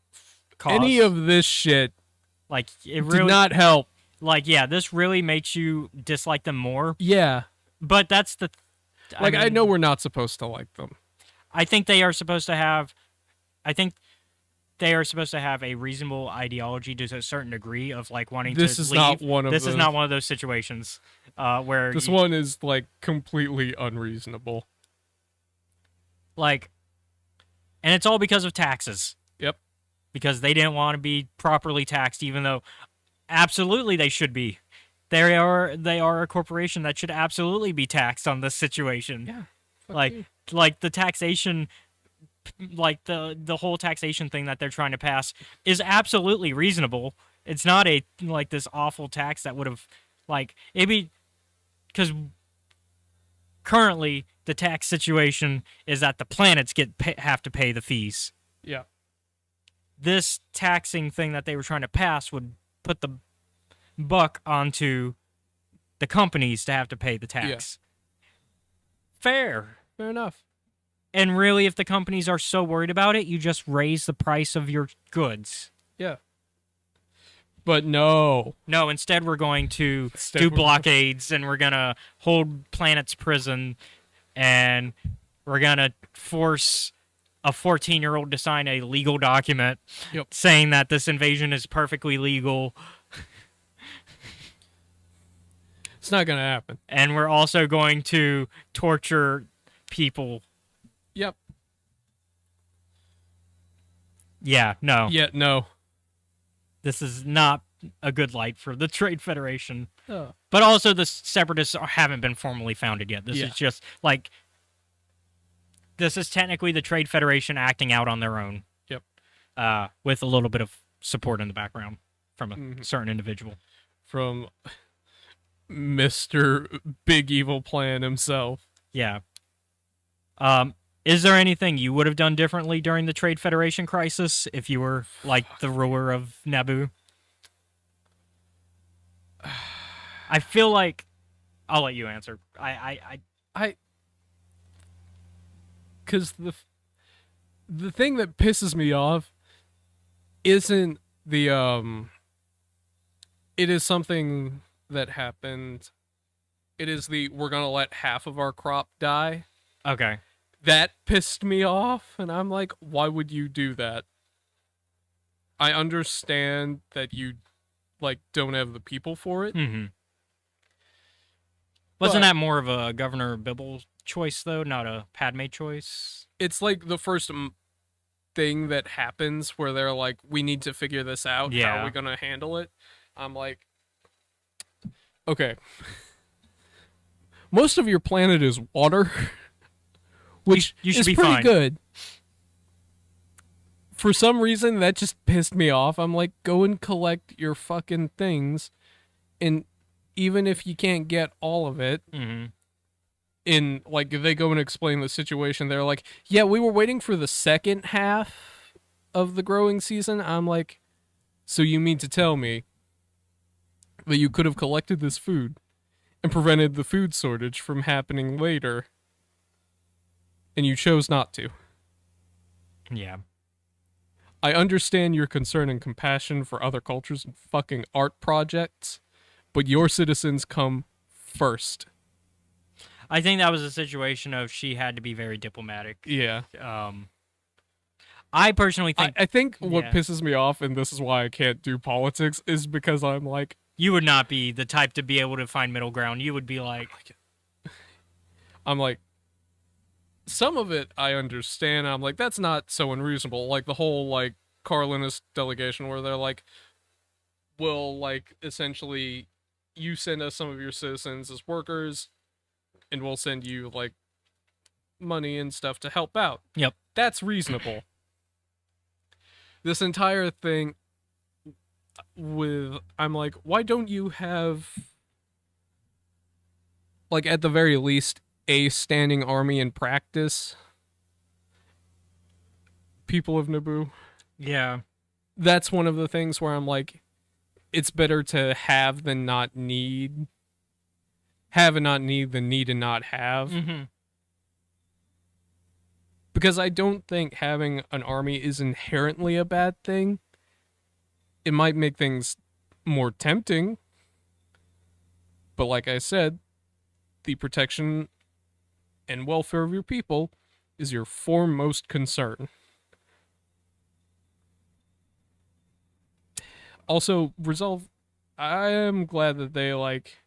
cause. Any of this shit like it really did not help. Like yeah, this really makes you dislike them more. Yeah. But that's the I know we're not supposed to like them. I think they are supposed to have a reasonable ideology to a certain degree of like wanting to leave. This is not one of those situations where this one is like completely unreasonable. Like, and it's all because of taxes. Yep. Because they didn't want to be properly taxed, even though absolutely they should be. They are a corporation that should absolutely be taxed on this situation. Yeah. Like the taxation, like the whole taxation thing that they're trying to pass is absolutely reasonable. It's not a like this awful tax that would have like it'd be because currently the tax situation is that the planets have to pay the fees. Yeah. This taxing thing that they were trying to pass would put the buck onto the companies to have to pay the tax. Fair. Fair enough. And really, if the companies are so worried about it, you just raise the price of your goods. Yeah. But no. No, instead we're going to Instead do we're- blockades, and we're going to hold planets prison, and we're going to force a 14-year-old to sign a legal document saying that this invasion is perfectly legal. It's not going to happen. And we're also going to torture people. Yep. Yeah, no. Yeah, no. This is not a good light for the Trade Federation. Oh. But also, the Separatists haven't been formally founded yet. This is just, like... This is technically the Trade Federation acting out on their own. Yep. With a little bit of support in the background from a certain individual. From Mr. Big Evil Plan himself. Yeah. Is there anything you would have done differently during the Trade Federation crisis if you were, like, the ruler of Naboo? I feel like... I'll let you answer. Because the thing that pisses me off isn't the it is something that happened. It is the we're gonna let half of our crop die. Okay. That pissed me off, and I'm like, why would you do that? I understand that you like don't have the people for it. Mm-hmm. Wasn't that more of a Governor Bibble choice, though, not a Padme choice? It's like the first thing that happens where they're like, we need to figure this out. Yeah. How are we going to handle it? I'm like, okay. Most of your planet is water, which you should is be pretty fine. good. For some reason, that just pissed me off. I'm like, go and collect your fucking things, and even if you can't get all of it, in like they go and explain the situation, they're like, yeah, we were waiting for the second half of the growing season. I'm like, so you mean to tell me that you could have collected this food and prevented the food shortage from happening later, and you chose not to? Yeah. I understand your concern and compassion for other cultures and fucking art projects, but your citizens come first. I think that was a situation of she had to be very diplomatic. Yeah. I personally think... I think what pisses me off, and this is why I can't do politics, is because I'm like... You would not be the type to be able to find middle ground. You would be like... I'm like... Some of it I understand. I'm like, that's not so unreasonable. Like the whole, like, Carlinist delegation where they're like, well, like, essentially, you send us some of your citizens as workers, and we'll send you, like, money and stuff to help out. Yep. That's reasonable. This entire thing with, I'm like, why don't you have, like, at the very least, a standing army in practice? People of Naboo. Yeah. That's one of the things where I'm like, it's better to have than not need. Have and not need than need and not have. Mm-hmm. Because I don't think having an army is inherently a bad thing. It might make things more tempting. But like I said, the protection and welfare of your people is your foremost concern. Also, resolve. I am glad that they, like,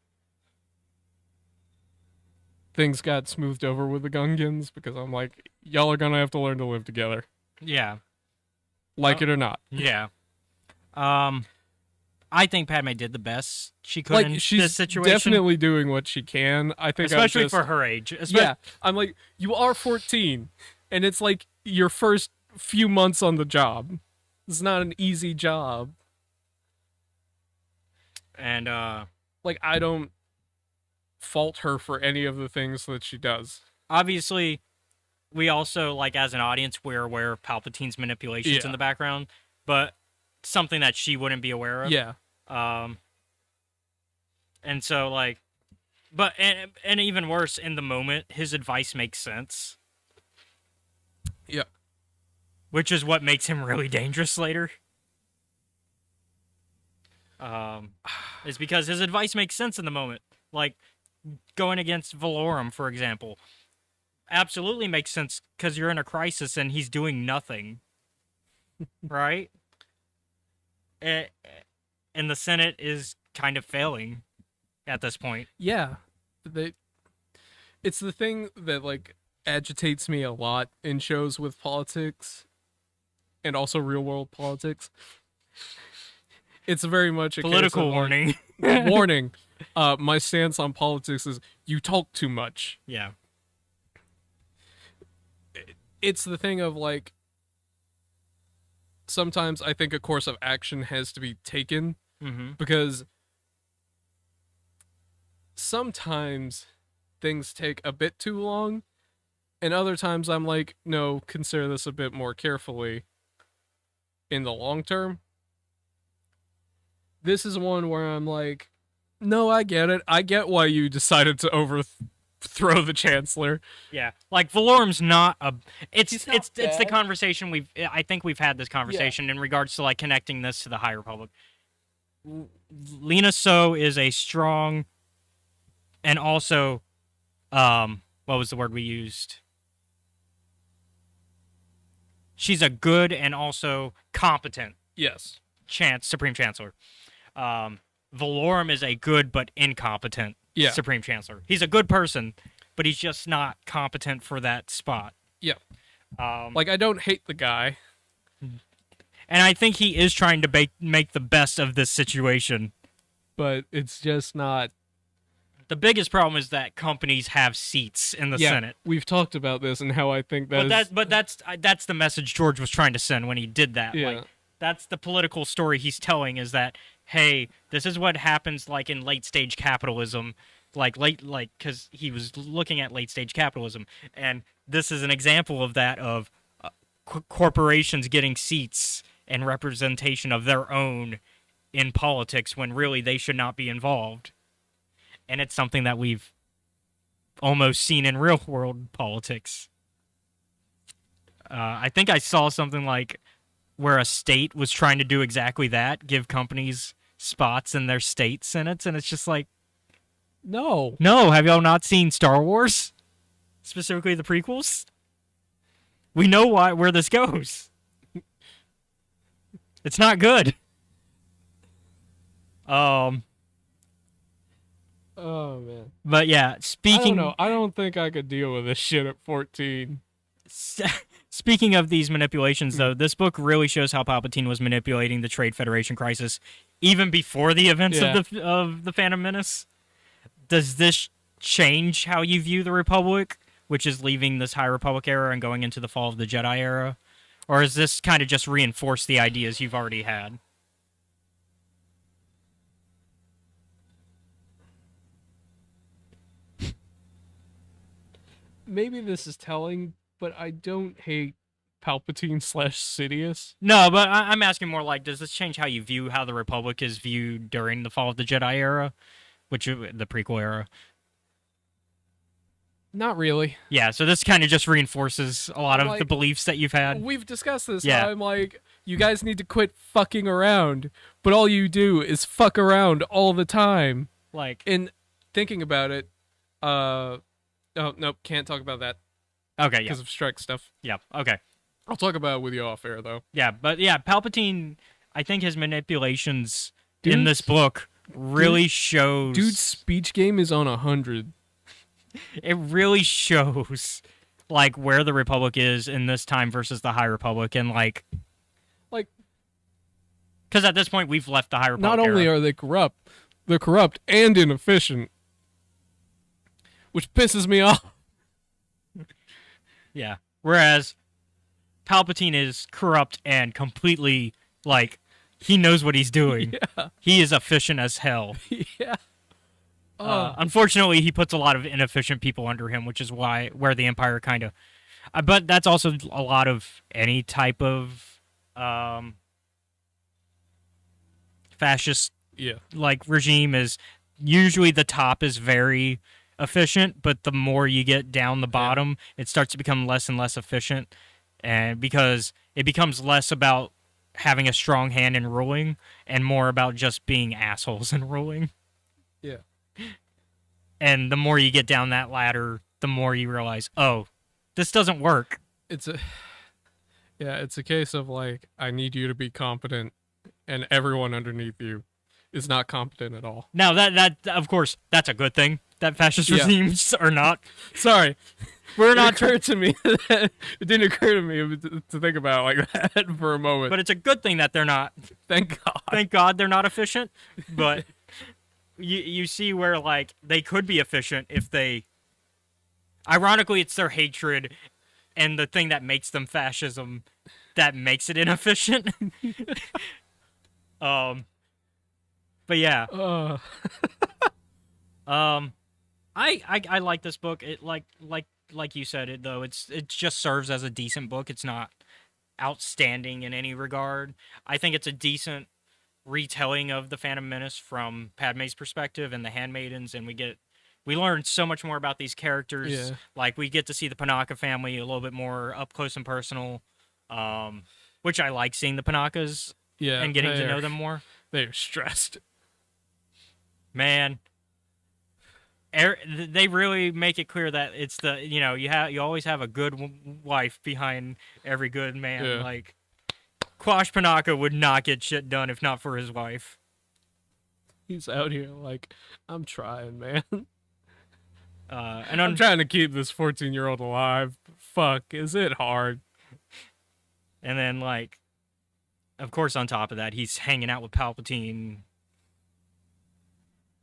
things got smoothed over with the Gungans, because I'm like, y'all are gonna have to learn to live together. Yeah. Like it or not. Yeah. I think Padme did the best she could Like, in she's this situation. definitely doing what she can. I think Especially for her age. Yeah. I'm like, you are 14, and it's like your first few months on the job. It's not an easy job. And, like, I don't fault her for any of the things that she does. Obviously, we also, like, as an audience, we're aware of Palpatine's manipulations in the background, but something that she wouldn't be aware of. Yeah. And so like, but and even worse, in the moment, his advice makes sense, Yeah. which is what makes him really dangerous later. Is because his advice makes sense in the moment. Like going against Valorum, for example, absolutely makes sense because you're in a crisis and he's doing nothing, right? And the Senate is kind of failing at this point. Yeah. They it's the thing that like agitates me a lot in shows with politics and also real world politics. It's very much a Political case of, warning. like, warning. My stance on politics is you talk too much. Yeah. It's the thing of like sometimes I think a course of action has to be taken Mm-hmm. because sometimes things take a bit too long, and other times I'm like, no, consider this a bit more carefully in the long term. This is one where I'm like, no, I get it. I get why you decided to overthrow the chancellor. Yeah, like Valorum's not a. It's He's not it's the bad. conversation we've. I think we've had this conversation in regards to like connecting this to the High Republic. Lena So is a strong, and also, what was the word we used? She's a good and also competent Yes. Supreme Chancellor. Valorum is a good but incompetent Yeah. Supreme Chancellor. He's a good person, but he's just not competent for that spot. Yeah. Um, Like, I don't hate the guy. and I think he is trying to make the best of this situation. But it's just not. The biggest problem is that companies have seats in the Senate. We've talked about this and how I think that But that's the message George was trying to send when he did that. Yeah. Like, that's the political story he's telling, is that, hey, this is what happens like in late stage capitalism, because he was looking at late stage capitalism, and this is an example of that, of corporations getting seats and representation of their own in politics when really they should not be involved. And it's something that we've almost seen in real world politics. I think I saw something like where a state was trying to do exactly that, give companies spots in their state senates, and it's just like, no. have y'all not seen Star Wars? Specifically the prequels? We know where this goes. It's not good. Oh man. But yeah, I speaking don't know. I don't think I could deal with this shit at 14. Speaking of these manipulations, though, this book really shows how Palpatine was manipulating the Trade Federation crisis even before the events of the Phantom Menace. Does this change how you view the Republic, which is leaving this High Republic era and going into the Fall of the Jedi era? Or is this kind of just reinforce the ideas you've already had? Maybe this is telling, but I don't hate Palpatine / Sidious. No, but I'm asking more like, does this change how you view how the Republic is viewed during the Fall of the Jedi era, which the prequel era? Not really. Yeah, so this kind of just reinforces a lot of Like, the beliefs that you've had. We've discussed this. Yeah. I'm like, you guys need to quit fucking around, but all you do is fuck around all the time. Like, And thinking about it, oh nope, can't talk about that okay, yeah, because of strike stuff. yeah, okay. I'll talk about it with you off air though. Yeah, but yeah, Palpatine, I think his manipulations in this book really shows... Dude's speech game is on 100. It really shows, like, where the Republic is in this time versus the High Republic, and, like... Because at this point, we've left the High Republic Not only era. are they corrupt, they're corrupt and inefficient, which pisses me off. Yeah. Whereas Palpatine is corrupt and completely, like, he knows what he's doing. Yeah. He is efficient as hell. Yeah. Unfortunately, he puts a lot of inefficient people under him, which is where the Empire kind of... but that's also a lot of any type of fascist Yeah. like regime is usually the top is very efficient, but the more you get down the Yeah. bottom, it starts to become less and less efficient, and because it becomes less about having a strong hand in ruling and more about just being assholes in ruling. Yeah. And the more you get down that ladder, the more you realize, oh, this doesn't work. It's a yeah, it's a case of like I need you to be competent and everyone underneath you is not competent at all. Now that of course that's a good thing that fascist Yeah. regimes are not. Sorry. We're It not, occurred to me that it didn't occur to me to think about it like that for a moment. but it's a good thing that they're not. Thank God. Thank God they're not efficient. But you see where like they could be efficient if they. Ironically, it's their hatred and the thing that makes them fascism that makes it inefficient. um, but yeah, Uh, um, I like this book. It like you said it though. It just serves as a decent book. It's not outstanding in any regard. I think it's a decent retelling of the Phantom Menace from Padme's perspective and the Handmaidens, and we learn so much more about these characters. Yeah. Like we get to see the Panaka family a little bit more up close and personal, which I like seeing the Panakas yeah. and getting to know them more. They're stressed. Man, they really make it clear that it's the you always have a good wife behind every good man. Yeah. Like Quash Panaka would not get shit done if not for his wife. He's out here like, I'm trying, man. And I'm trying to keep this 14-year-old alive. Fuck, is it hard? And then, like, of course, on top of that, he's hanging out with Palpatine.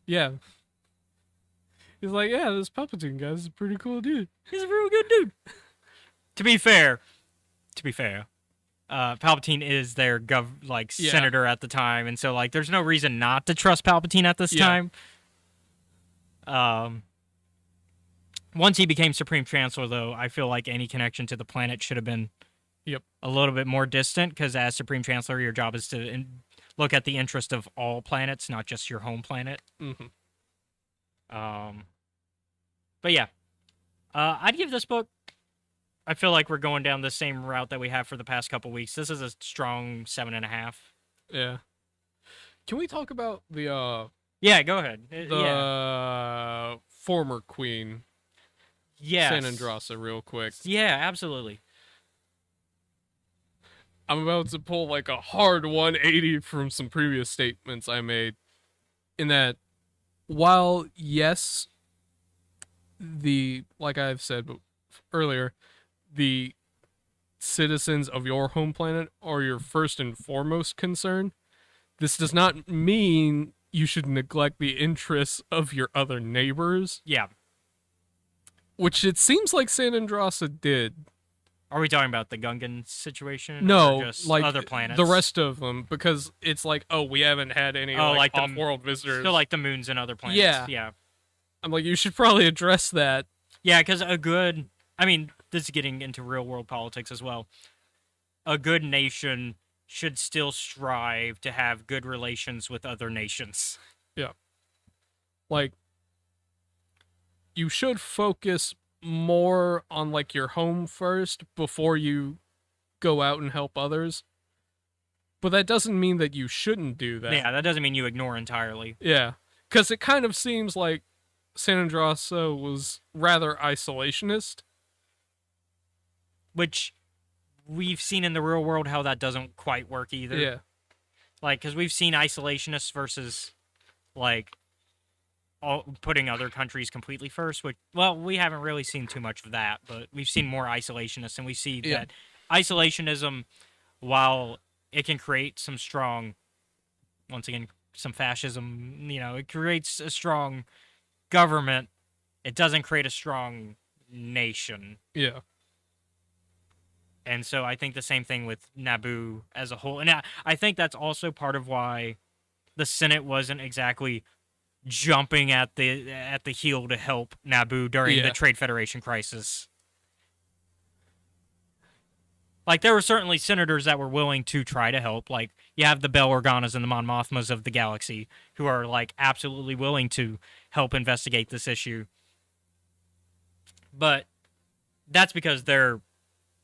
Yeah. He's like, yeah, this Palpatine guy's a pretty cool dude. He's a real good dude. to be fair, Palpatine is their senator at the time, and so like, there's no reason not to trust Palpatine at this time. Once he became Supreme Chancellor, though, I feel like any connection to the planet should have been a little bit more distant, because as Supreme Chancellor, your job is to look at the interest of all planets, not just your home planet. Mm-hmm. But yeah, I'd give this book. I feel like we're going down the same route that we have for the past couple weeks. This is a strong 7.5. Yeah. Can we talk about the Yeah, go ahead. former queen, Yes. San Andrasa, real quick? Yeah, absolutely. I'm about to pull like a hard 180 from some previous statements I made. In that, while yes, like I've said earlier, the citizens of your home planet are your first and foremost concern, this does not mean you should neglect the interests of your other neighbors. Yeah. Which it seems like San Andrasa did. Are we talking about the Gungan situation? No, or just like other planets. the rest of them, because it's like, oh, we haven't had any like the off-world visitors. Still like the moons and other planets. Yeah. Yeah. I'm like, you should probably address that. Yeah, because this is getting into real world politics as well. A good nation should still strive to have good relations with other nations. Yeah. Like, you should focus more on like your home first before you go out and help others. But that doesn't mean that you shouldn't do that. Yeah, that doesn't mean you ignore entirely. Yeah. Because it kind of seems like San Andrasa was rather isolationist. Which we've seen in the real world how that doesn't quite work either. Yeah. Like, because we've seen isolationists versus, like, putting other countries completely first. Which, well, we haven't really seen too much of that, but we've seen more isolationists, and we see that isolationism, while it can create some strong, once again, some fascism, it creates a strong government, it doesn't create a strong nation. Yeah. And so I think the same thing with Naboo as a whole. And I think that's also part of why the Senate wasn't exactly jumping at the heel to help Naboo during the Trade Federation crisis. Like, there were certainly senators that were willing to try to help. Like, you have the Bel Organas and the Mon Mothmas of the galaxy who are, like, absolutely willing to help investigate this issue. But that's because they're,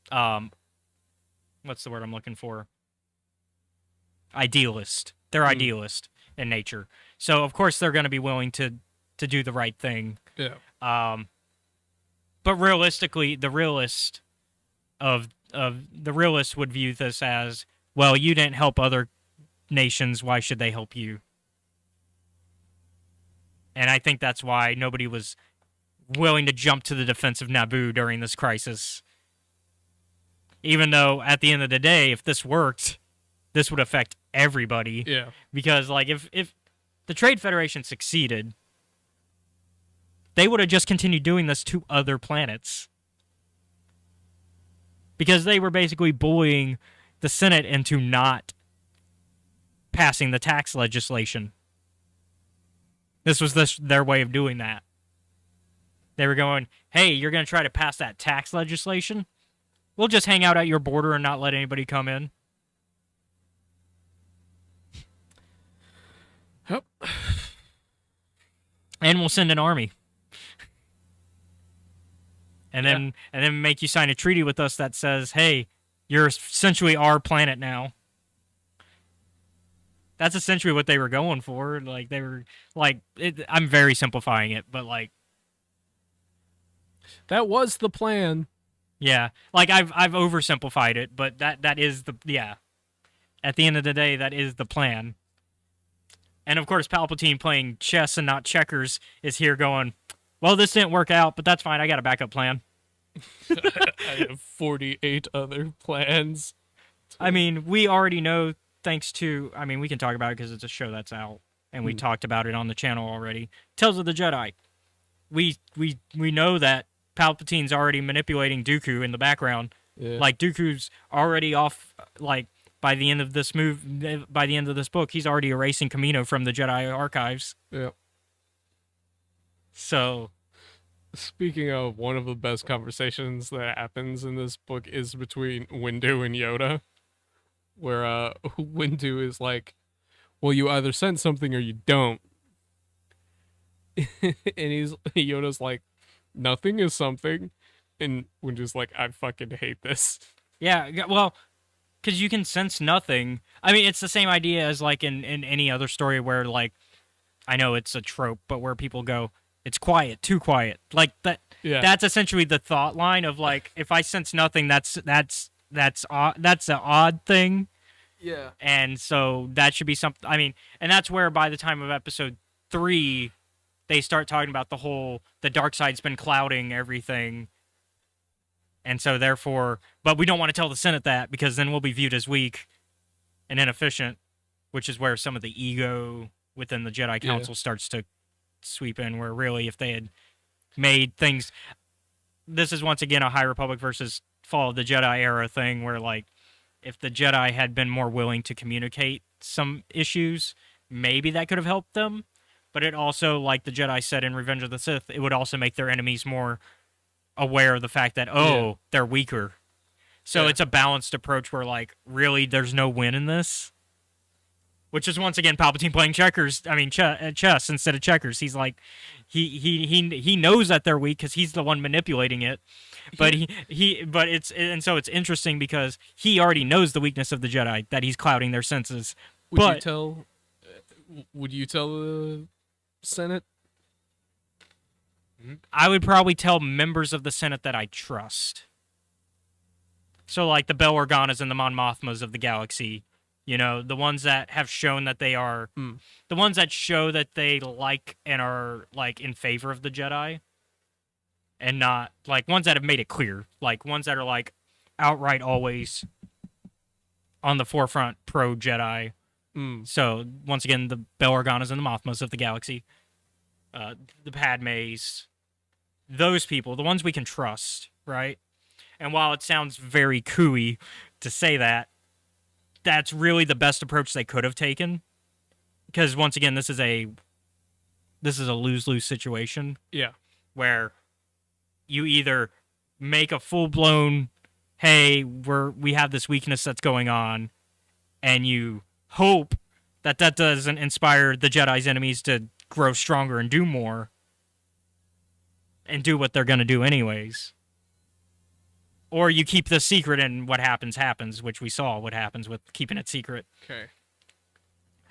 what's the word I'm looking for? Idealist. They're idealist in nature. So, of course, they're going to be willing to do the right thing. Yeah. But realistically, the realist would view this as, well, you didn't help other nations, why should they help you? And I think that's why nobody was willing to jump to the defense of Naboo during this crisis. Even though, at the end of the day, if this worked, this would affect everybody. Yeah. Because, like, if the Trade Federation succeeded, they would have just continued doing this to other planets. Because they were basically bullying the Senate into not passing the tax legislation. This was their way of doing that. They were going, hey, you're going to try to pass that tax legislation? We'll just hang out at your border and not let anybody come in. Yep. And we'll send an army. And then make you sign a treaty with us that says, hey, you're essentially our planet now. That's essentially what they were going for. Like, they were, like, I'm very simplifying it, but, like, that was the plan. Yeah. Like, I've oversimplified it, but that is yeah. At the end of the day, that is the plan. And, of course, Palpatine playing chess and not checkers is here going, well, this didn't work out, but that's fine. I got a backup plan. I have 48 other plans. I mean, we already know, thanks to... I mean, we can talk about it because it's a show that's out, and we talked about it on the channel already. Tales of the Jedi. We know that Palpatine's already manipulating Dooku in the background. Yeah. Like, Dooku's already off... Like, by the end of this book, he's already erasing Kamino from the Jedi archives. Yeah. So, speaking of, one of the best conversations that happens in this book is between Windu and Yoda, where Windu is like, well, you either sent something or you don't. And Yoda's like, nothing is something. And Windu's like, I fucking hate this. yeah, well, because you can sense nothing. I mean, it's the same idea as, like, in any other story where, like, I know it's a trope, but where people go, it's quiet, too quiet. Like, that. Yeah. That's essentially the thought line of, like, if I sense nothing, that's an odd thing. Yeah. And so that should be something. I mean, and that's where by the time of episode 3, they start talking about the dark side's been clouding everything. And so therefore, but we don't want to tell the Senate that because then we'll be viewed as weak and inefficient, which is where some of the ego within the Jedi Council starts to sweep in, where really if they had made things... This is once again a High Republic versus Fall of the Jedi era thing where, like, if the Jedi had been more willing to communicate some issues, maybe that could have helped them. But it also, like the Jedi said in Revenge of the Sith, it would also make their enemies more aware of the fact that, they're weaker. So it's a balanced approach where, like, really there's no win in this. Which is, once again, Palpatine playing chess instead of checkers. He's like, he knows that they're weak because he's the one manipulating it. But so it's interesting because he already knows the weakness of the Jedi, that he's clouding their senses. Would you tell the Senate? I would probably tell members of the Senate that I trust. So, like, the Bel Organas and the Mon Mothmas of the galaxy. You know, the ones that have shown that they are... The ones that show that they like and are, like, in favor of the Jedi. And not... Like, ones that have made it clear. Like, ones that are, like, outright always on the forefront pro-Jedi. So, once again, the Bel Organas and the Mothmas of the galaxy. The Padmes. Those people. The ones we can trust, right? And while it sounds very cooey to say that, that's really the best approach they could have taken. Because, once again, this is a lose-lose situation. Yeah. Where you either make a full-blown hey, we have this weakness that's going on, and you hope that that doesn't inspire the Jedi's enemies to grow stronger and do more and do what they're going to do anyways. Or you keep the secret and what happens happens, which we saw what happens with keeping it secret. Okay.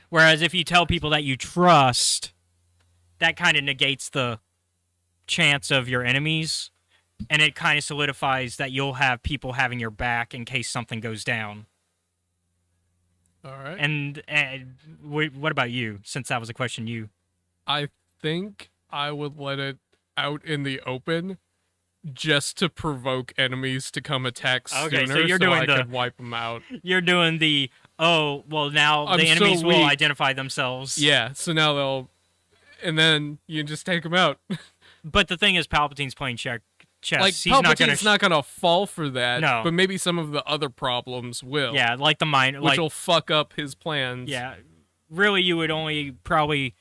Whereas if you tell people that you trust, that kind of negates the chance of your enemies, and it kind of solidifies that you'll have people having your back in case something goes down. All right. And what about you, since that was a question you... I think I would let it out in the open just to provoke enemies to come attack Okay, sooner so you're doing I the- could wipe them out. You're doing the, oh, well, now I'm the so enemies will weak. identify themselves. Yeah, so now they'll... And then you just take them out. But the thing is, Palpatine's playing chess. Like, He's not gonna... Palpatine's not gonna fall for that, No. but maybe some of the other problems will. Yeah, like the mind... Which Like, will fuck up his plans. yeah, really, you would only probably...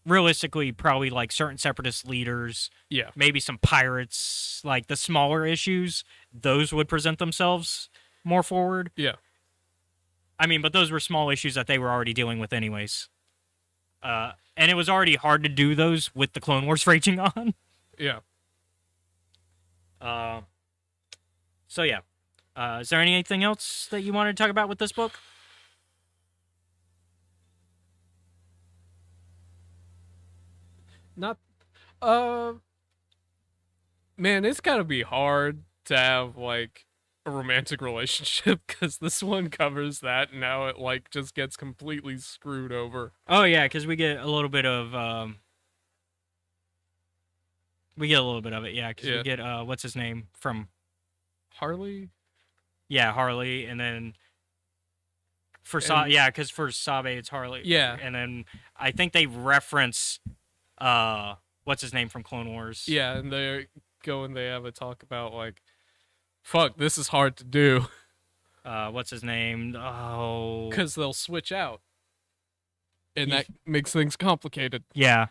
Realistically, probably like certain separatist leaders, Yeah. maybe some pirates, like the smaller issues, those would present themselves more forward. Yeah. I mean, but those were small issues that they were already dealing with anyways. And it was already hard to do those with the Clone Wars raging on. Yeah. So yeah. Is there anything else that you wanted to talk about with this book? Not man, it's gotta be hard to have like a romantic relationship because this one covers that and now it like just gets completely screwed over. Oh yeah, because we get a little bit of it, yeah. Because Yeah. we get what's his name from Harley? yeah Harley, and then for And- because for Sabe it's Harley. Yeah. and then I think they reference what's his name from Clone Wars. Yeah, and they go and they have a talk about like fuck, this is hard to do. What's his name? Oh, Because they'll switch out. And Ye- that makes things complicated. yeah.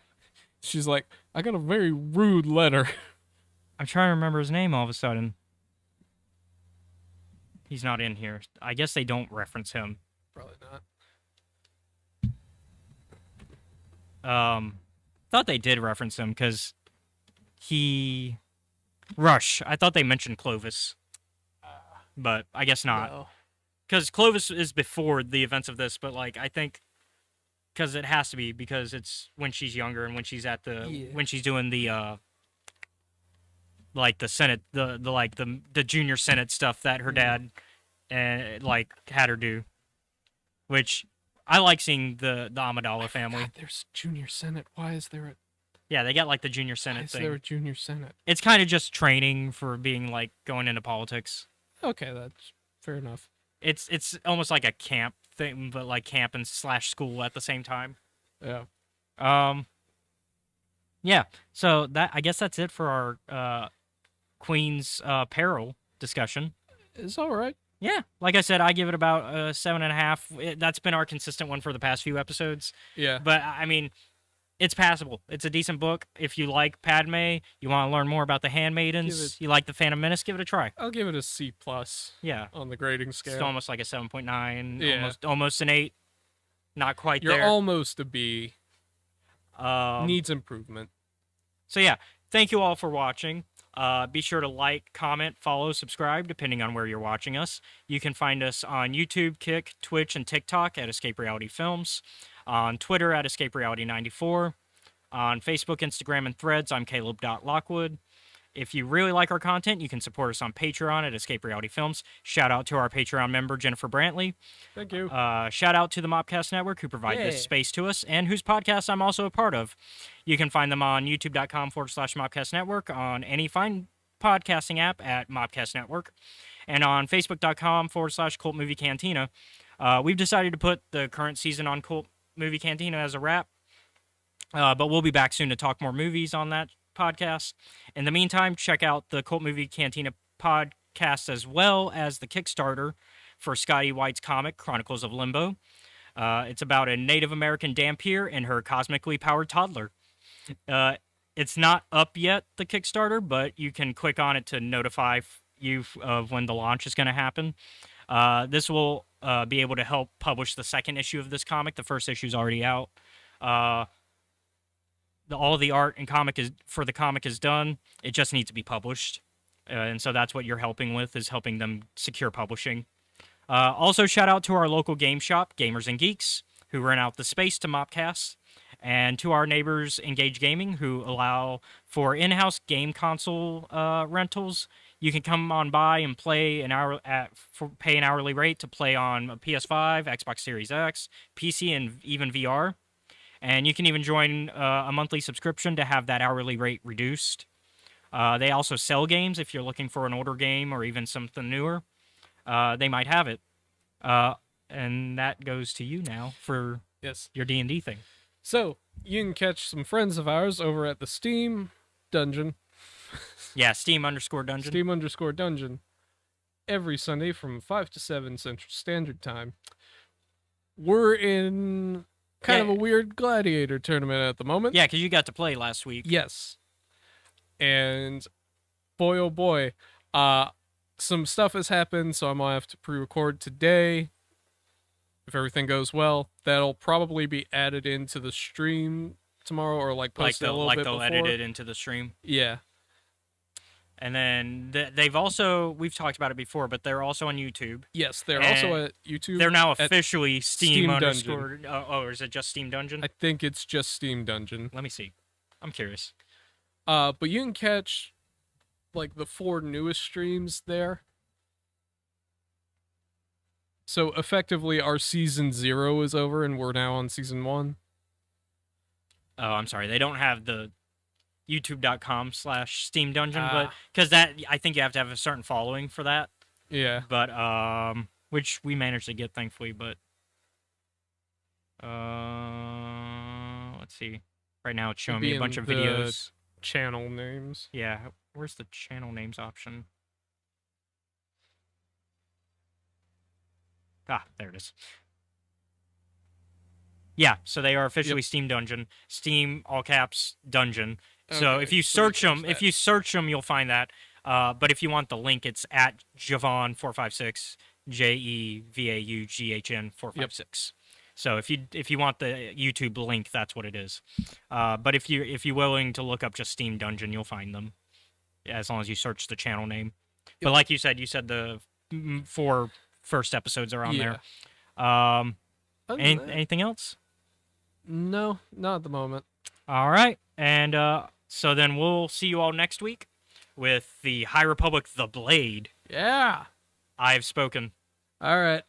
She's like, I got a very rude letter. I'm trying to remember his name all of a sudden. He's not in here. I guess they don't reference him. Probably not. Thought they did reference him because Rush. I thought they mentioned Clovis, but I guess not. No. Because Clovis is before the events of this, but like I think because it has to be because it's when she's younger and when she's at the Yeah. when she's doing the like the Senate the junior Senate stuff that her dad like had her do, which I like seeing the Amidala family. God, there's Junior Senate. Why is there Yeah, they got like the junior why Senate is thing. there a Junior Senate? It's kind of just training for being like going into politics. Okay, that's fair enough. It's almost like a camp thing, but like camp and / school at the same time. Yeah. Yeah. So that I guess that's it for our Queen's Peril discussion. It's all right. Yeah, like I said, I give it about 7.5. That's been our consistent one for the past few episodes. Yeah. But I mean, it's passable. It's a decent book. If you like Padme, you want to learn more about the Handmaidens, you like the Phantom Menace, give it a try. I'll give it a C plus Yeah, on the grading it's scale. almost like a 7.9, Yeah. almost an 8. Not quite You're there. almost a B. Um, Needs improvement. So yeah, thank you all for watching. Be sure to like, comment, follow, subscribe, depending on where you're watching us. You can find us on YouTube, Kick, Twitch, and TikTok at Escape Reality Films. On Twitter at Escape Reality 94. On Facebook, Instagram, and Threads, I'm Caleb.Lockwood. If you really like our content, you can support us on Patreon at Escape Reality Films. Shout out to our Patreon member, Jennifer Brantley. Thank you. Shout out to the Mobcast Network, who provide this Yeah. space to us, and whose podcast I'm also a part of. You can find them on youtube.com/Mobcast Network, on any fine podcasting app at Mobcast Network, and on facebook.com/Cult Movie Cantina. We've decided to put the current season on Cult Movie Cantina as a wrap, but we'll be back soon to talk more movies on that podcast. In the meantime, check out the Cult Movie Cantina podcast as well as the Kickstarter for Scotty White's comic, Chronicles of Limbo. It's about a Native American Dampier and her cosmically powered toddler. It's not up yet, the Kickstarter, but you can click on it to notify you of when the launch is going to happen. This will be able to help publish the second issue of this comic. The first issue is already out. All the art and comic is for the comic is done. It just needs to be published, and so that's what you're helping with, is helping them secure publishing. Also, shout out to our local game shop, Gamers and Geeks, who rent out the space to Mopcast, and to our neighbors, Engage Gaming, who allow for in-house game console rentals. You can come on by and play pay an hourly rate to play on a PS5, Xbox Series X, PC, and even VR. And you can even join a monthly subscription to have that hourly rate reduced. They also sell games if you're looking for an older game or even something newer. They might have it. And that goes to you now for your D&D thing. So, you can catch some friends of ours over at the Steam Dungeon. Yeah, Steam_Dungeon. Steam_Dungeon. Every Sunday from 5 to 7 Central Standard Time. We're in kind of a weird gladiator tournament at the moment. Yeah, because you got to play last week. Yes. And boy, oh boy, some stuff has happened, so I'm going to have to pre-record today. If everything goes well, that'll probably be added into the stream tomorrow, or posted a little bit before. They'll edit it into the stream. Yeah. And then we've talked about it before, but they're also on YouTube. Yes, they're also at YouTube. They're now officially Steam Dungeon. or is it just Steam Dungeon? I think it's just Steam Dungeon. Let me see. I'm curious. But you can catch the 4 newest streams there. So effectively our season 0 is over and we're now on season 1. Oh, I'm sorry. They don't have the youtube.com/Steam Dungeon, but because that, I think you have to have a certain following for that. Yeah. But which we managed to get, thankfully. But let's see. Right now it's showing me a bunch of videos. Channel names. Yeah. Where's the channel names option? Ah, there it is. Yeah, so they are officially Steam Dungeon. Steam, all caps, Dungeon. So if you search them, you'll find that. But if you want the link, it's at Javon456, JEVAUGHN 456. So if you want the YouTube link, that's what it is. But if you're willing to look up just Steam Dungeon, you'll find them, as long as you search the channel name. But like you said the 4 first episodes are on there. Anything else? No, not at the moment. All right. And so then we'll see you all next week with the High Republic, The Blade. Yeah. I have spoken. All right.